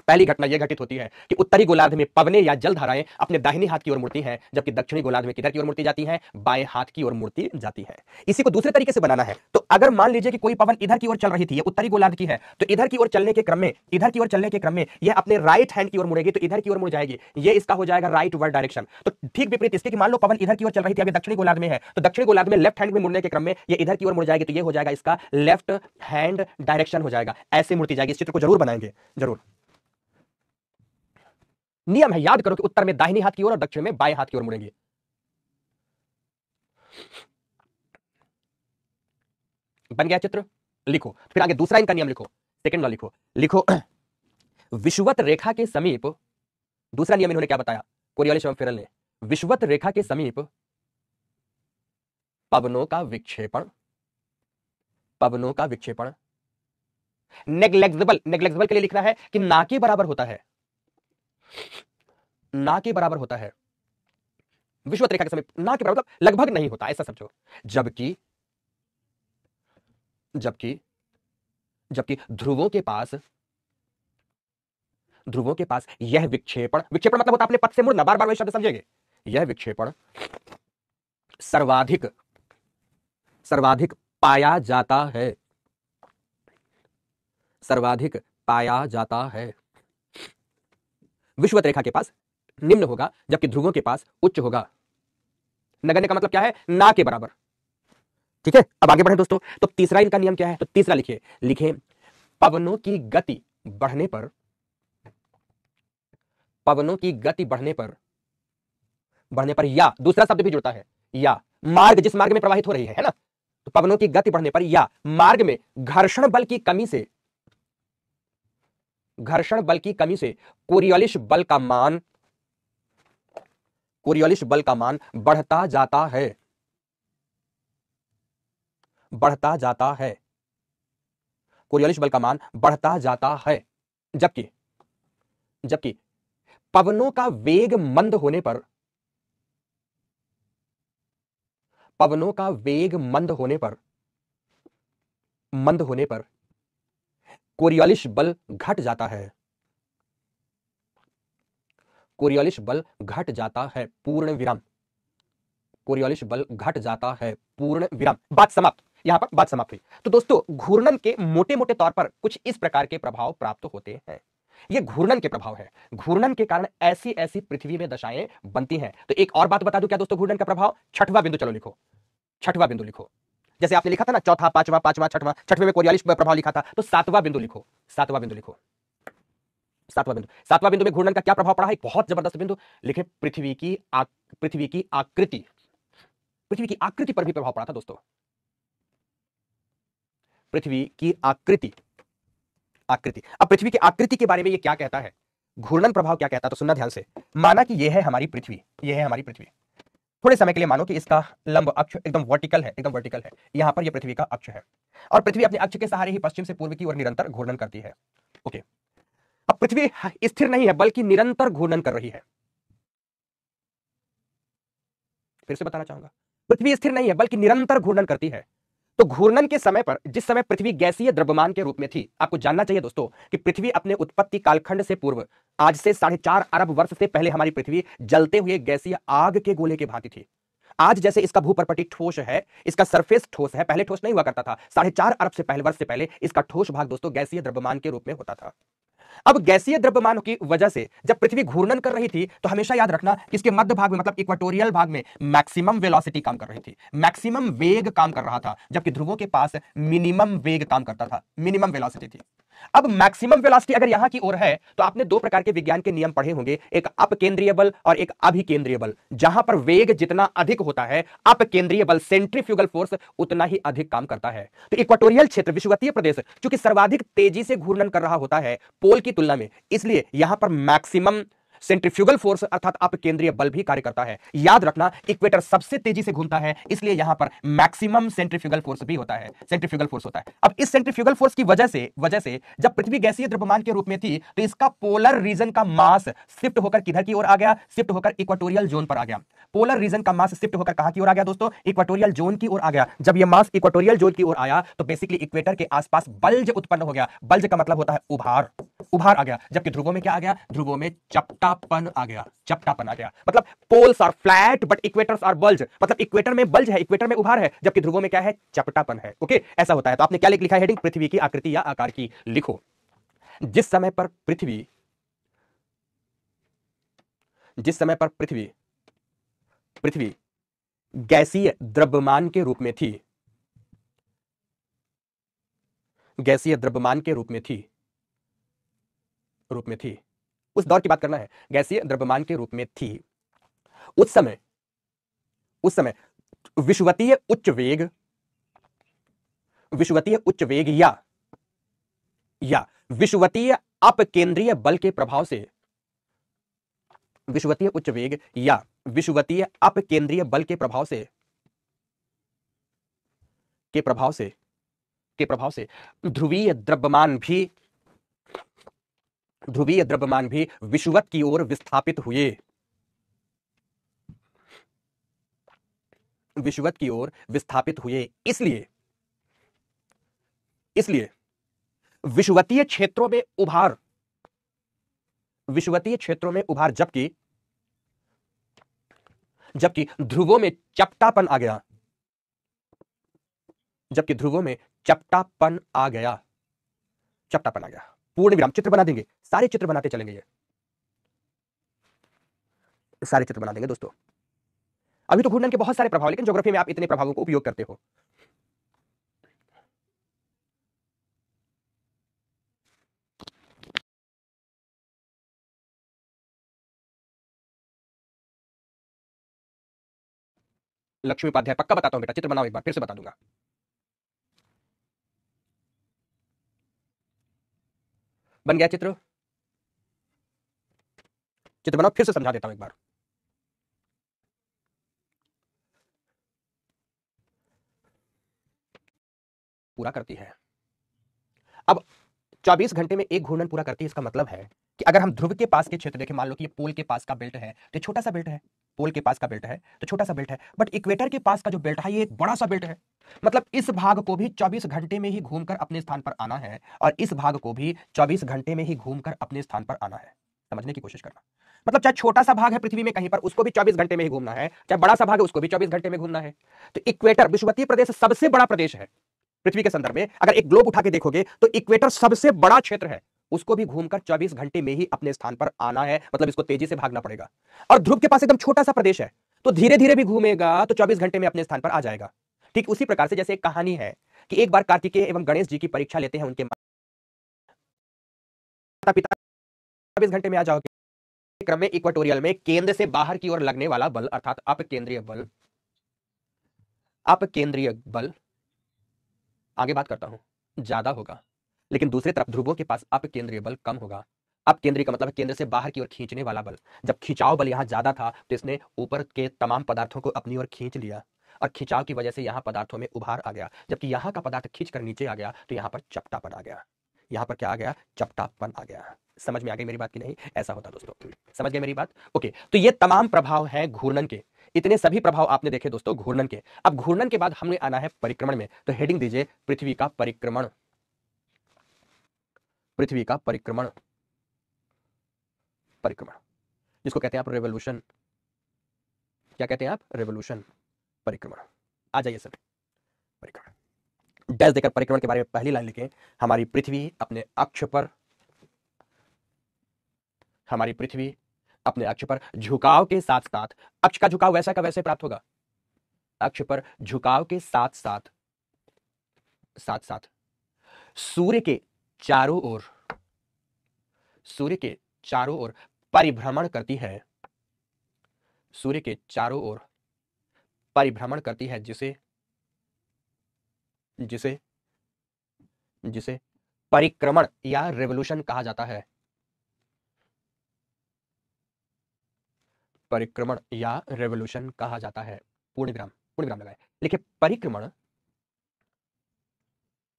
पहली घटना यह घटित होती है कि उत्तरी गोलार्ध में पवनें या जल धाराएं अपने दाहिने हाथ की ओर मुड़ती हैं, जबकि दक्षिणी गोलार्ध में किधर की ओर मुड़ती जाती हैं? बाएं हाथ की ओर मुड़ती जाती है। इसी को दूसरे तरीके से बनाना है, तो अगर मान लीजिए कि कोई पवन इधर की ओर चल रही थी, ये उत्तरी गोलार्ध की है, तो इधर की ओर चलने के क्रम में, इधर की ओर चलने के क्रम में यह अपने राइट हैंड की ओर मुड़ेगी, तो इधर की ओर मुड़ जाएगी। ये इसका हो जाएगा राइट वर्ड डायरेक्शन। तो ठीक विपरीत इसके कि मान लो पवन इधर की ओर चल रही थी, अभी दक्षिणी गोलार्ध में है, तो दक्षिणी गोलार्ध में लेफ्ट हैंड में मुड़ने के क्रम में ये इधर की ओर मुड़ जाएगी, तो ये हो जाएगा इसका लेफ्ट हैंड डायरेक्शन हो जाएगा। ऐसे मुड़ती जाएगी। इस चित्र को जरूर बनाएंगे, जरूर। नियम है, याद करो कि उत्तर में दाहिनी हाथ की ओर और दक्षिण में बाएं हाथ की ओर मुड़ेंगे। बन गया चित्र? लिखो फिर आगे दूसरा इनका नियम लिखो। सेकंड वाला लिखो, लिखो विषुवत रेखा के समीप, दूसरा नियम इन्होंने क्या बताया कोरियोलिस एवं फेरल ने, विषुवत रेखा के समीप पवनों का विक्षेपण, पवनों का विक्षेपण नेग्लेक्सिबल, नेग्लेक्सिबल के लिए लिखना है कि ना के बराबर होता है, ना के बराबर होता है, विषुवत रेखा के समीप ना के बराबर मतलब लगभग नहीं होता, ऐसा समझो। जबकि जबकि जबकि ध्रुवों के पास, ध्रुवों के पास यह विक्षेपण, विक्षेपण मतलब होता है अपने पथ से मुड़ना, बार बार वही शब्द समझेंगे, यह विक्षेपण सर्वाधिक, सर्वाधिक पाया जाता है, सर्वाधिक पाया जाता है। विषुवत रेखा के पास निम्न होगा जबकि ध्रुवों के पास उच्च होगा। नगण्य का मतलब क्या है, ना के बराबर। ठीक है, अब आगे बढ़े दोस्तों। तो तीसरा इनका नियम क्या है, तो तीसरा लिखिए, लिखे पवनों की गति बढ़ने पर, पवनों की गति बढ़ने पर, बढ़ने पर या दूसरा शब्द भी जुड़ता है, या मार्ग, जिस मार्ग में प्रवाहित हो रही है ना, तो पवनों की गति बढ़ने पर या मार्ग में घर्षण बल की कमी से, घर्षण बल की कमी से कोरियोलिस बल का मान, कोरियोलिस बल का मान बढ़ता जाता है, बढ़ता जाता है, कोरियोलिस बल का मान बढ़ता जाता है। जबकि जबकि पवनों का वेग मंद होने पर, पवनों का वेग मंद होने पर, मंद होने पर कोरियोलिस बल घट जाता है, कोरियोलिस बल घट जाता है, पूर्ण विराम, कोरियोलिस बल घट जाता है, पूर्ण विराम। बात समाप्त, यहां पर बात समाप्त हुई। तो दोस्तों घूर्णन के मोटे मोटे तौर पर कुछ इस प्रकार के प्रभाव प्राप्त होते हैं, ये घूर्णन के प्रभाव है। घूर्णन के कारण ऐसी ऐसी पृथ्वी में दशाएं बनती हैं। तो एक और बात बता दूं क्या दोस्तों, घूर्णन का प्रभाव, छठवां बिंदु चलो लिखो, छठवां बिंदु लिखो। जैसे आपने लिखा था ना चौथा, पांचवा, पांचवा, छठवां, छठवें में कोरियोलिस प्रभाव लिखा था, तो सातवां बिंदु लिखो, सातवां बिंदु लिखो, सातवां बिंदु। सातवां बिंदु में घूर्णन का क्या प्रभाव पड़ा है, एक बहुत जबरदस्त बिंदु लिखे, पृथ्वी की पृथ्वी की आकृति, पृथ्वी की आकृति पर भी प्रभाव पड़ा था दोस्तों, पृथ्वी की आकृति, आकृति। अब पृथ्वी की आकृति के बारे में ये क्या कहता है, घूर्णन प्रभाव क्या कहता है, तो सुनना ध्यान से। माना कि ये है हमारी पृथ्वी, ये है हमारी पृथ्वी, थोड़े समय के लिए मानो कि इसका लंब अक्ष एकदम वर्टिकल है, एकदम वर्टिकल है, यहां पर यह पृथ्वी का अक्ष है, और पृथ्वी अपने अक्ष के सहारे ही पश्चिम से पूर्व की ओर निरंतर घूर्णन करती है। ओके, अब पृथ्वी स्थिर नहीं है बल्कि निरंतर घूर्णन कर रही है। फिर से बताना चाहूंगा, पृथ्वी स्थिर नहीं है बल्कि निरंतर घूर्णन करती है। तो घूर्णन के समय पर, जिस समय पृथ्वी गैसीय द्रव्यमान के रूप में थी, आपको जानना चाहिए दोस्तों कि पृथ्वी अपने उत्पत्ति कालखंड से पूर्व, आज से 4.5 अरब वर्ष से पहले हमारी पृथ्वी जलते हुए गैसीय आग के गोले के भांति थी। आज जैसे इसका भूपर्पटी ठोस है, इसका सरफेस ठोस है, पहले ठोस नहीं हुआ करता था। 4.5 अरब से पहले वर्ष से पहले इसका ठोस भाग दोस्तों गैसीय द्रव्यमान के रूप में होता था। अब गैसीय द्रव्यमान की वजह से जब पृथ्वी घूर्णन कर रही थी, तो हमेशा याद रखना कि इसके मध्य भाग में मतलब इक्वेटोरियल भाग में मैक्सिमम वेलोसिटी काम कर रही थी, मैक्सिमम वेग काम कर रहा था, जबकि ध्रुवों के पास मिनिमम वेग काम करता था, मिनिमम वेलोसिटी थी। अब मैक्सिमम वेलोसिटी अगर यहां की ओर है, तो आपने दो प्रकार के विज्ञान के नियम पढ़े होंगे, एक अपकेंद्रीय बल और एक अभिकेंद्रीय बल। जहां पर वेग जितना अधिक होता है, अपकेंद्रीय बल सेंट्रीफ्यूगल फोर्स उतना ही अधिक काम करता है। तो इक्वेटोरियल क्षेत्र, विषुवतीय प्रदेश, चूंकि सर्वाधिक तेजी से घूर्णन कर रहा होता है पोल की तुलना में, इसलिए यहां पर मैक्सिमम सेंट्रीफ्यूगल फोर्स अर्थात अपकेंद्रीय बल भी कार्य करता है। याद रखना, इक्वेटर सबसे तेजी से घूमता है, इसलिए यहां पर मैक्सिमम सेंट्रीफ्यूगल फोर्स भी होता है, सेंट्रीफ्यूगल फोर्स होता है। अब इस सेंट्रीफ्यूगल फोर्स की वजह से जब पृथ्वी गैसीय द्रव्यमान के रूप में थी, तो इसका पोलर रीजन का मास शिफ्ट होकर किधर की ओर आ गया, शिफ्ट होकर इक्वेटोरियल जोन पर आ गया। पोलर रीजन का मास शिफ्ट होकर कहां की ओर आ गया दोस्तों, इक्वेटोरियल जोन की ओर आ गया। जब यह मास इक्वेटोरियल जोन की ओर आया, तो बेसिकली इक्वेटर के आसपास बल्ज उत्पन्न हो गया। बल्ज का मतलब होता है उभार, उभार आ गया। जबकि ध्रुवों में क्या आ गया, ध्रुवों में चपटापन आ गया, चपटापन आ गया। मतलब poles are flat but equators are bulge, मतलब इक्वेटर में बल्ज है, इक्वेटर में उभार है, जबकि ध्रुवों में क्या है, चपटापन है। ओके, ऐसा होता है। तो आपने क्या लिखा है हेडिंग, पृथ्वी की आकृति या आकार की लिखो। जिस समय पर पृथ्वी, जिस समय पर पृथ्वी पृथ्वी गैसीय द्रव्यमान के रूप में थी, गैसीय द्रव्यमान के रूप में थी, उस दौर की बात करना है, गैसीय द्रव्यमान के रूप में थी, उस समय विषुवतीय उच्च वेग, विषुवतीय उच्च वेग या विषुवतीय अपकेंद्रीय बल के प्रभाव से, विषुवतीय उच्च वेग या विषुवतीय अपकेंद्रीय बल के प्रभाव से ध्रुवीय द्रव्यमान भी विषुवत की ओर विस्थापित हुए, विषुवत की ओर विस्थापित हुए। इसलिए विषुवतीय क्षेत्रों में उभार, जबकि ध्रुवों में चपटापन आ गया, चपटापन आ गया। पूर्ण विराम। चित्र बना देंगे, सारे चित्र बनाते चलेंगे, ये सारे चित्र बना देंगे दोस्तों। अभी तो घूर्णन के बहुत सारे प्रभाव, लेकिन ज्योग्राफी में आप इतने प्रभावों को उपयोग करते हो। लक्ष्मी उपाध्याय पक्का बताता हूं बेटा, चित्र बनाओ एक बार, फिर से बता दूंगा। बन गया चित्र? चित्र बनाओ, फिर से समझा देता हूं एक बार। पूरा करती है। अब 24 घंटे में एक घूर्णन पूरा करती है। इसका मतलब है कि अगर हम ध्रुव के पास के क्षेत्र देखें, मान लो कि ये पोल के पास का बेल्ट है, तो छोटा सा बेल्ट है। पोल के पास का बेल्ट है तो छोटा सा बेल्ट है, बट इक्वेटर के पास का जो बेल्ट है ये एक बड़ा सा बेल्ट है। मतलब इस भाग को भी 24 घंटे में ही घूमकर अपने स्थान पर आना है, और इस भाग को भी 24 घंटे में ही घूमकर अपने स्थान पर आना है। समझने की कोशिश करना। मतलब चाहे छोटा सा भाग है पृथ्वी में कहीं पर, उसको भी 24 घंटे में ही घूमना है, चाहे बड़ा सा भाग है उसको भी 24 घंटे में घूमना है। तो इक्वेटर, विषुवतीय प्रदेश सबसे बड़ा प्रदेश है पृथ्वी के संदर्भ में। अगर एक ग्लोब उठा के देखोगे तो इक्वेटर सबसे बड़ा क्षेत्र है, उसको भी घूमकर 24 घंटे में ही अपने स्थान पर आना है। मतलब इसको तेजी से भागना पड़ेगा। और ध्रुव के पास एकदम छोटा सा प्रदेश है, तो धीरे धीरे भी घूमेगा तो 24 घंटे में अपने स्थान पर आ जाएगा। ठीक उसी प्रकार से जैसे एक कहानी है कि एक बार कार्तिकेय एवं गणेश जी की परीक्षा लेते हैं उनके माता पिता। 24 घंटे में आ जाओगे। क्रम में इक्वेटोरियल में केंद्र से बाहर की ओर लगने वाला बल, अर्थात अपकेंद्रीय बल, आगे बात करता हूं, ज्यादा होगा। लेकिन दूसरी तरफ ध्रुवों के पास अपकेंद्रीय बल कम होगा। अपकेंद्रीय का मतलब है केंद्र से बाहर की ओर खींचने वाला बल। जब खिंचाव बल यहां ज्यादा था तो इसने ऊपर के तमाम पदार्थों को अपनी ओर खींच लिया, और खिंचाव की वजह से यहां पदार्थों में उभार आ गया। जबकि यहां का पदार्थ खींचकर नीचे आ गया तो यहां पर चपटापन आ गया। यहां पर क्या आ गया? चपटापन आ गया। समझ में आ गई मेरी बात की नहीं? ऐसा होता दोस्तों। समझ गए मेरी बात? ओके, तो ये तमाम प्रभाव हैं घूर्णन के। इतने सभी प्रभाव आपने देखे दोस्तों घूर्णन के। अब घूर्णन के बाद हमने आना है परिक्रमण में। तो हेडिंग दीजिए पृथ्वी का परिक्रमण। पृथ्वी का परिक्रमण, जिसको कहते हैं आप रेवोल्यूशन। क्या कहते हैं आप? रेवोल्यूशन, परिक्रमण। आ जाइए सर, परिक्रमण। डैश देकर परिक्रमण के बारे में पहली लाइन लिखें। हमारी पृथ्वी अपने अक्ष पर झुकाव के साथ साथ, अक्ष का झुकाव वैसा का वैसे प्राप्त होगा। अक्ष पर झुकाव के साथ साथ सूर्य के चारों ओर परिभ्रमण करती है। सूर्य के चारों ओर परिभ्रमण करती है, जिसे परिक्रमण या रेवोल्यूशन कहा जाता है। परिक्रमण या रेवोल्यूशन कहा जाता है। पूर्ण विराम लगाए। लिखिए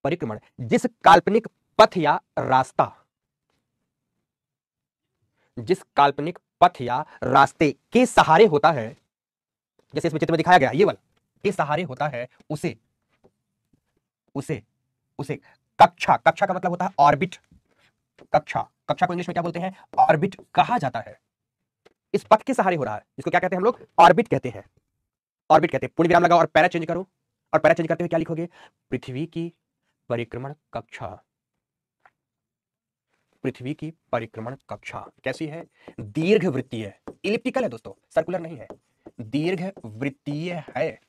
परिक्रमण जिस काल्पनिक पथ या रास्ते के सहारे होता है, जैसे इसमें चित्र में दिखाया गया ये वाला, के सहारे होता है, उसे कक्षा का मतलब होता है ऑर्बिट। कक्षा को इंग्लिश में क्या बोलते हैं? ऑर्बिट कहा जाता है। इस पथ के सहारे हो रहा है, जिसको क्या कहते हैं हम लोग? ऑर्बिट कहते हैं। पूर्ण विराम लगाओ और पैरा चेंज करो। और पैरा चेंज करते हुए क्या लिखोगे? पृथ्वी की परिक्रमण कक्षा कैसी है? दीर्घ वृत्तीय, इलिप्टिकल है दोस्तों, सर्कुलर नहीं है, दीर्घ वृत्तीय है।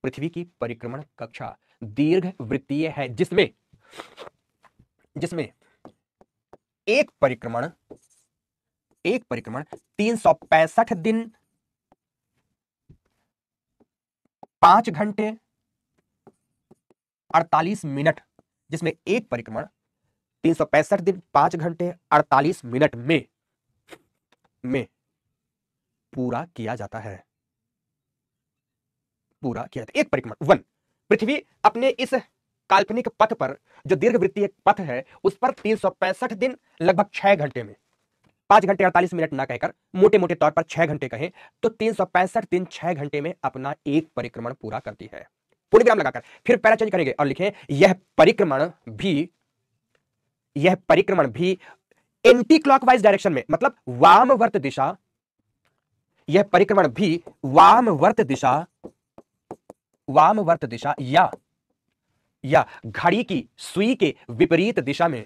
पृथ्वी की परिक्रमण कक्षा दीर्घ वृत्तीय है, जिसमें एक परिक्रमण 365 दिन 5 घंटे 48 मिनट, जिसमें एक परिक्रमण 365 दिन 5 घंटे 48 मिनट में पूरा किया जाता है। पूरा किया जाता है एक परिक्रमण। वन, पृथ्वी अपने इस काल्पनिक पथ पर, जो दीर्घवृत्तीय पथ है, उस पर 365 दिन लगभग 6 घंटे में, 5 घंटे 48 मिनट ना कहकर मोटे मोटे तौर पर 6 घंटे कहें तो 365 दिन 6 घंटे में अपना एक परिक्रमण पूरा करती है। पूर्ण विराम लगाकर फिर पैरा चेंज करेंगे और लिखें यह परिक्रमण भी एंटी क्लॉकवाइज डायरेक्शन में, मतलब वामवर्त दिशा, यह परिक्रमण भी वामवर्त दिशा या घड़ी की सुई के विपरीत दिशा में,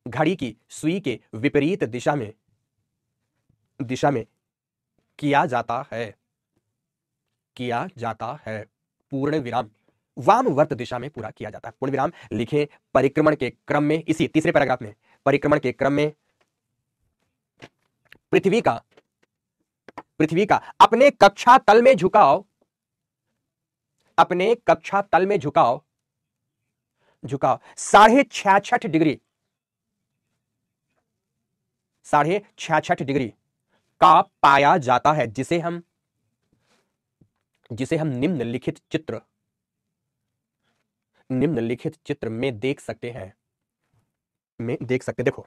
घड़ी की सुई के विपरीत दिशा में किया जाता है। पूर्ण विराम, वामवर्त दिशा में पूरा किया जाता है। पूर्ण विराम लिखें परिक्रमण के क्रम में, इसी तीसरे पैराग्राफ में, परिक्रमण के क्रम में पृथ्वी का अपने कक्षा तल में झुकाव 66.5 डिग्री का पाया जाता है, जिसे हम निम्नलिखित चित्र में देख सकते हैं। देखो,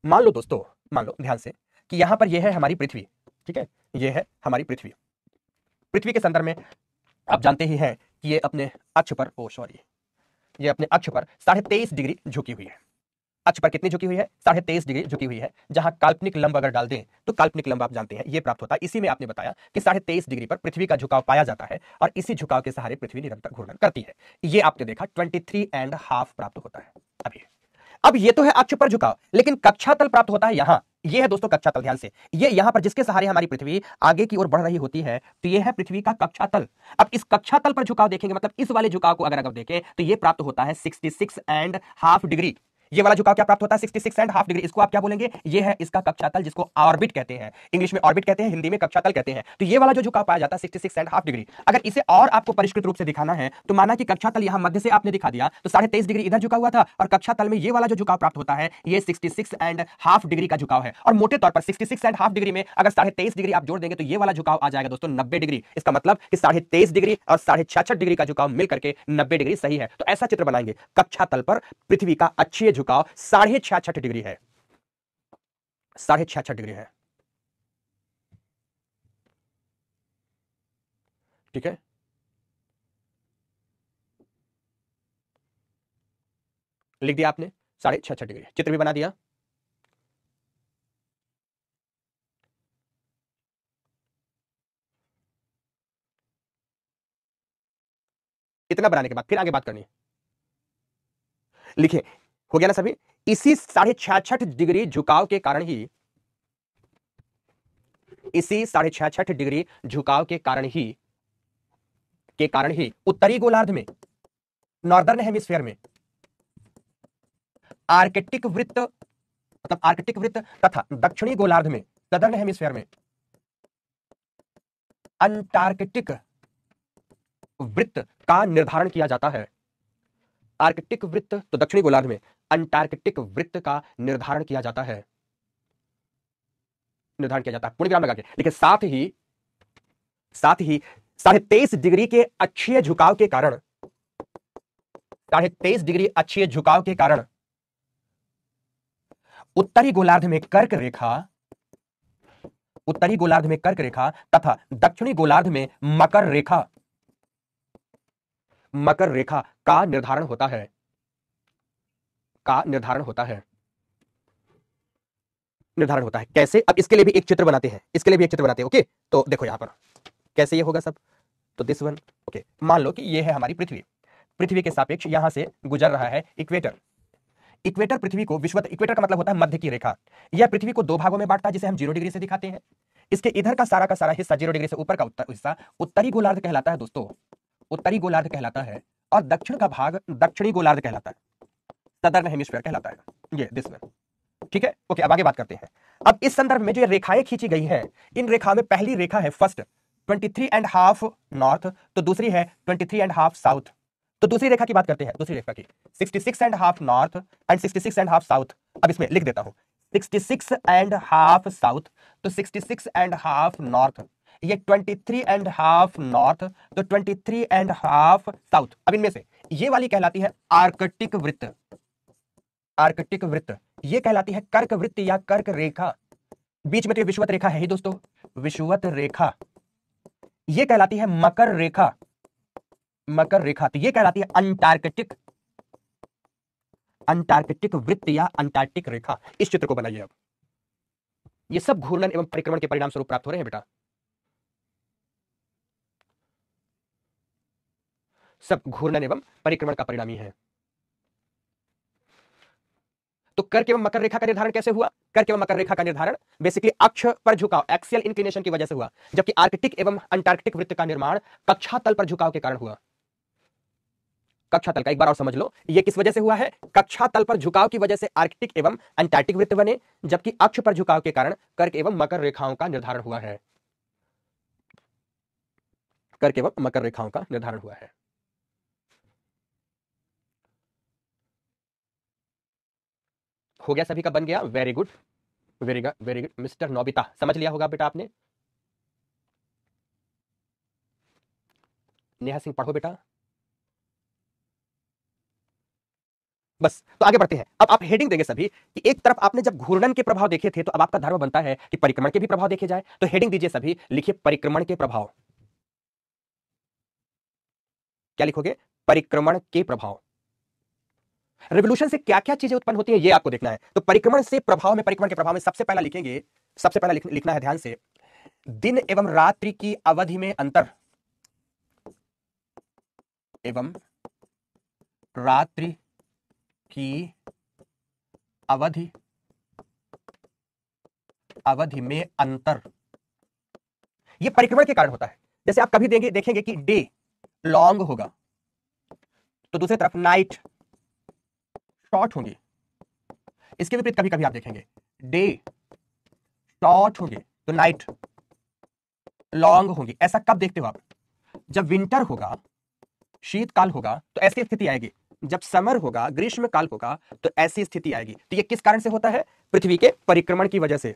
मान लो दोस्तों, ध्यान से कि यहां पर यह है हमारी पृथ्वी, ठीक है, यह है हमारी पृथ्वी के संदर्भ में आप जानते ही हैं कि ये अपने अक्ष पर, ये अपने अक्ष पर 23.5 डिग्री झुकी हुई है। अक्ष पर कितनी झुकी हुई है? 23.5 डिग्री झुकी हुई है। जहां काल्पनिक लंब अगर डाल दें तो काल्पनिक लंब आप जानते हैं ये प्राप्त होता है। इसी में आपने बताया कि 23.5 डिग्री पर पृथ्वी का झुकाव पाया जाता है और इसी झुकाव के सहारे पृथ्वी निरंतर घूर्णन करती है। ये आपने देखा 23.5 प्राप्त होता है। अब ये तो है अक्ष पर झुकाव, लेकिन कक्षा तल प्राप्त होता है यहां। ये है दोस्तों कक्षा तल। ध्यान से, ये यहां पर जिसके सहारे हमारी पृथ्वी आगे की ओर बढ़ रही होती है, तो ये है पृथ्वी का कक्षा तल। अब इस कक्षा तल पर झुकाव देखेंगे, मतलब इस वाले झुकाव को अगर देखें तो ये प्राप्त होता है 66.5 डिग्री। ये वाला झुकाव क्या प्राप्त होता है? 66.5 डिग्री। इसको आप क्या बोलेंगे? ये है इसका कक्षा तल, जिसको ऑर्बिट कहते हैं। इंग्लिश में ऑर्बिट कहते हैं, हिंदी में कक्षा तल कहते हैं। तो ये वाला जो झुकाव पाया जाता है 66.5 डिग्री। अगर इसे और आपको परिष्कृत रूप से दिखाना है तो माना कि कक्षा तल यहां मध्य से आपने दिखा दिया, तो 23.5 डिग्री इधर झुका हुआ था और कक्षा तल में ये वाला जो झुकाव प्राप्त होता है ये 66.5 डिग्री का झुकाव है। और मोटे तौर पर 66.5 डिग्री में अगर 23.5 डिग्री आप जोड़ देंगे तो ये वाला झुकाव आ जाएगा दोस्तों 90 डिग्री। इसका मतलब कि 23.5 डिग्री और 66.5 डिग्री का झुकाव मिलकर के 90 डिग्री सही है। तो ऐसा चित्र बनाएंगे, कक्षा तल पर पृथ्वी का अक्षीय झुकाव 66.5 डिग्री है, 66.5 डिग्री है। ठीक है, लिख दिया आपने 66.5 डिग्री, चित्र भी बना दिया। इतना बनाने के बाद फिर आगे बात करनी है। लिखे, हो गया ना सभी? इसी 66.5 डिग्री झुकाव के कारण ही, इसी 66.5 डिग्री झुकाव के कारण ही उत्तरी गोलार्ध में, नॉर्दर्न हेमिस्फीयर में आर्कटिक वृत्त, मतलब आर्कटिक वृत्त, तथा दक्षिणी गोलार्ध में, सदर्न हेमिस्फीयर में अंटार्कटिक वृत्त का निर्धारण किया जाता है। आर्कटिक वृत्त तो दक्षिणी गोलार्ध में, अंटार्कटिक वृत्त का निर्धारण किया जाता है, पूर्ण विराम लगा के। लेकिन साथ ही 23.5 डिग्री के अक्षीय झुकाव के कारण, 23.5 डिग्री अक्षीय झुकाव के कारण उत्तरी गोलार्ध में कर्क रेखा तथा दक्षिणी गोलार्ध में मकर रेखा का निर्धारण होता है। कैसे? अब इसके लिए भी एक चित्र बनाते हैं, ओके। तो देखो यहां पर कैसे ये होगा सब, तो दिस वन, ओके। मान लो कि ये है हमारी पृथ्वी के सापेक्ष यहां से गुजर रहा है इक्वेटर। पृथ्वी को विषुवत, इक्वेटर का मतलब होता है मध्य की रेखा। यह पृथ्वी को दो भागों में बांटता है, जिसे हम 0 डिग्री से दिखाते हैं। इसके इधर का सारा हिस्सा 0 डिग्री से ऊपर का हिस्सा उत्तरी गोलार्ध कहलाता है दोस्तों, उत्तरी गोलार्ध कहलाता है। और दक्षिण का भाग दक्षिणी गोलार्ध कहलाता है, सदर्न हेमिस्फीयर कहलाता है, ये दिस वन। ठीक है, ओके। अब आगे बात करते हैं। अब इस संदर्भ में जो ये रेखाएं खींची गई हैं, इन रेखा में पहली रेखा है फर्स्ट 23.5 नॉर्थ, तो दूसरी है 23.5 साउथ, तो दूसरी रेखा की बात करते हैं, दूसरी रेखा की 66.5 नॉर्थ एंड 66.5 साउथ। अब इसमें लिख देता हूं 66.5 साउथ, तो 66.5 नॉर्थ, ये 23.5 नॉर्थ, तो 23.5 साउथ। अब इनमें से ये वाली कहलाती है आर्कटिक वृत्त, आर्कटिक वृत्त। ये कहलाती है कर्क वृत्त या कर्क रेखा। बीच में तो ये विषुवत रेखा है ही दोस्तों, विषुवत रेखा। ये कहलाती है मकर रेखा, मकर रेखा। तो ये कहलाती है अंटार्कटिक, अंटार्कटिक वृत्त या अंटार्कटिक रेखा। इस चित्र को बनाइए। अब ये सब घूर्णन एवं परिक्रमण के परिणाम स्वरूप प्राप्त हो रहे हैं बेटा, सब घूर्णन एवं परिक्रमण का परिणाम ही है। तो कर्क एवं मकर रेखा का निर्धारण कैसे हुआ? कर्क एवं मकर रेखा का निर्धारण बेसिकली अक्ष पर झुकाव, एक्सियल इंक्लिनेशन की वजह से हुआ, जबकि आर्कटिक एवं अंटार्कटिक वृत्त का निर्माण कक्षा तल पर झुकाव के कारण हुआ। कक्षा तल का एक बार और समझ लो, ये किस वजह से हुआ है? कक्षा तल पर झुकाव की वजह से आर्कटिक एवं अंटार्कटिक वृत्त बने, जबकि अक्ष पर झुकाव के कारण कर्क एवं मकर रेखाओं का निर्धारण हुआ है। कर्क एवं मकर रेखाओं का निर्धारण हुआ है। हो गया, सभी का बन गया, very good, very good, very good mister Nobita, समझ लिया होगा बेटा आपने। नेहा सिंह पढ़ो बेटा। बस, तो आगे बढ़ते हैं। अब आप हेडिंग देंगे सभी कि एक तरफ आपने जब घूर्णन के प्रभाव देखे थे, तो अब आपका धर्म बनता है कि परिक्रमण के भी प्रभाव देखे जाए। तो हेडिंग दीजिए सभी, लिखिए परिक्रमण के प्रभाव। क्या लिखोगे? परिक्रमण के प्रभाव। रिवोल्यूशन से क्या क्या चीजें उत्पन्न होती है, ये आपको देखना है। तो परिक्रमण से प्रभाव में, परिक्रमण के प्रभाव में सबसे पहला लिखेंगे, सबसे पहला लिखना है ध्यान से, दिन एवं रात्रि की अवधि में अंतर, एवं रात्रि की अवधि, अवधि में अंतर, यह परिक्रमण के कारण होता है। जैसे आप कभी देखेंगे कि डे लॉन्ग होगा, तो दूसरी तरफ नाइट शॉर्ट होंगी। इसके विपरीत कभी कभी आप देखेंगे डे शॉर्ट होंगे तो नाइट लॉन्ग होंगी। ऐसा कब देखते हो आप? जब विंटर होगा, शीतकाल होगा, तो ऐसी स्थिति आएगी। जब समर होगा, ग्रीष्म काल होगा, तो ऐसी स्थिति आएगी। तो ये किस कारण से होता है? पृथ्वी के परिक्रमण की वजह से।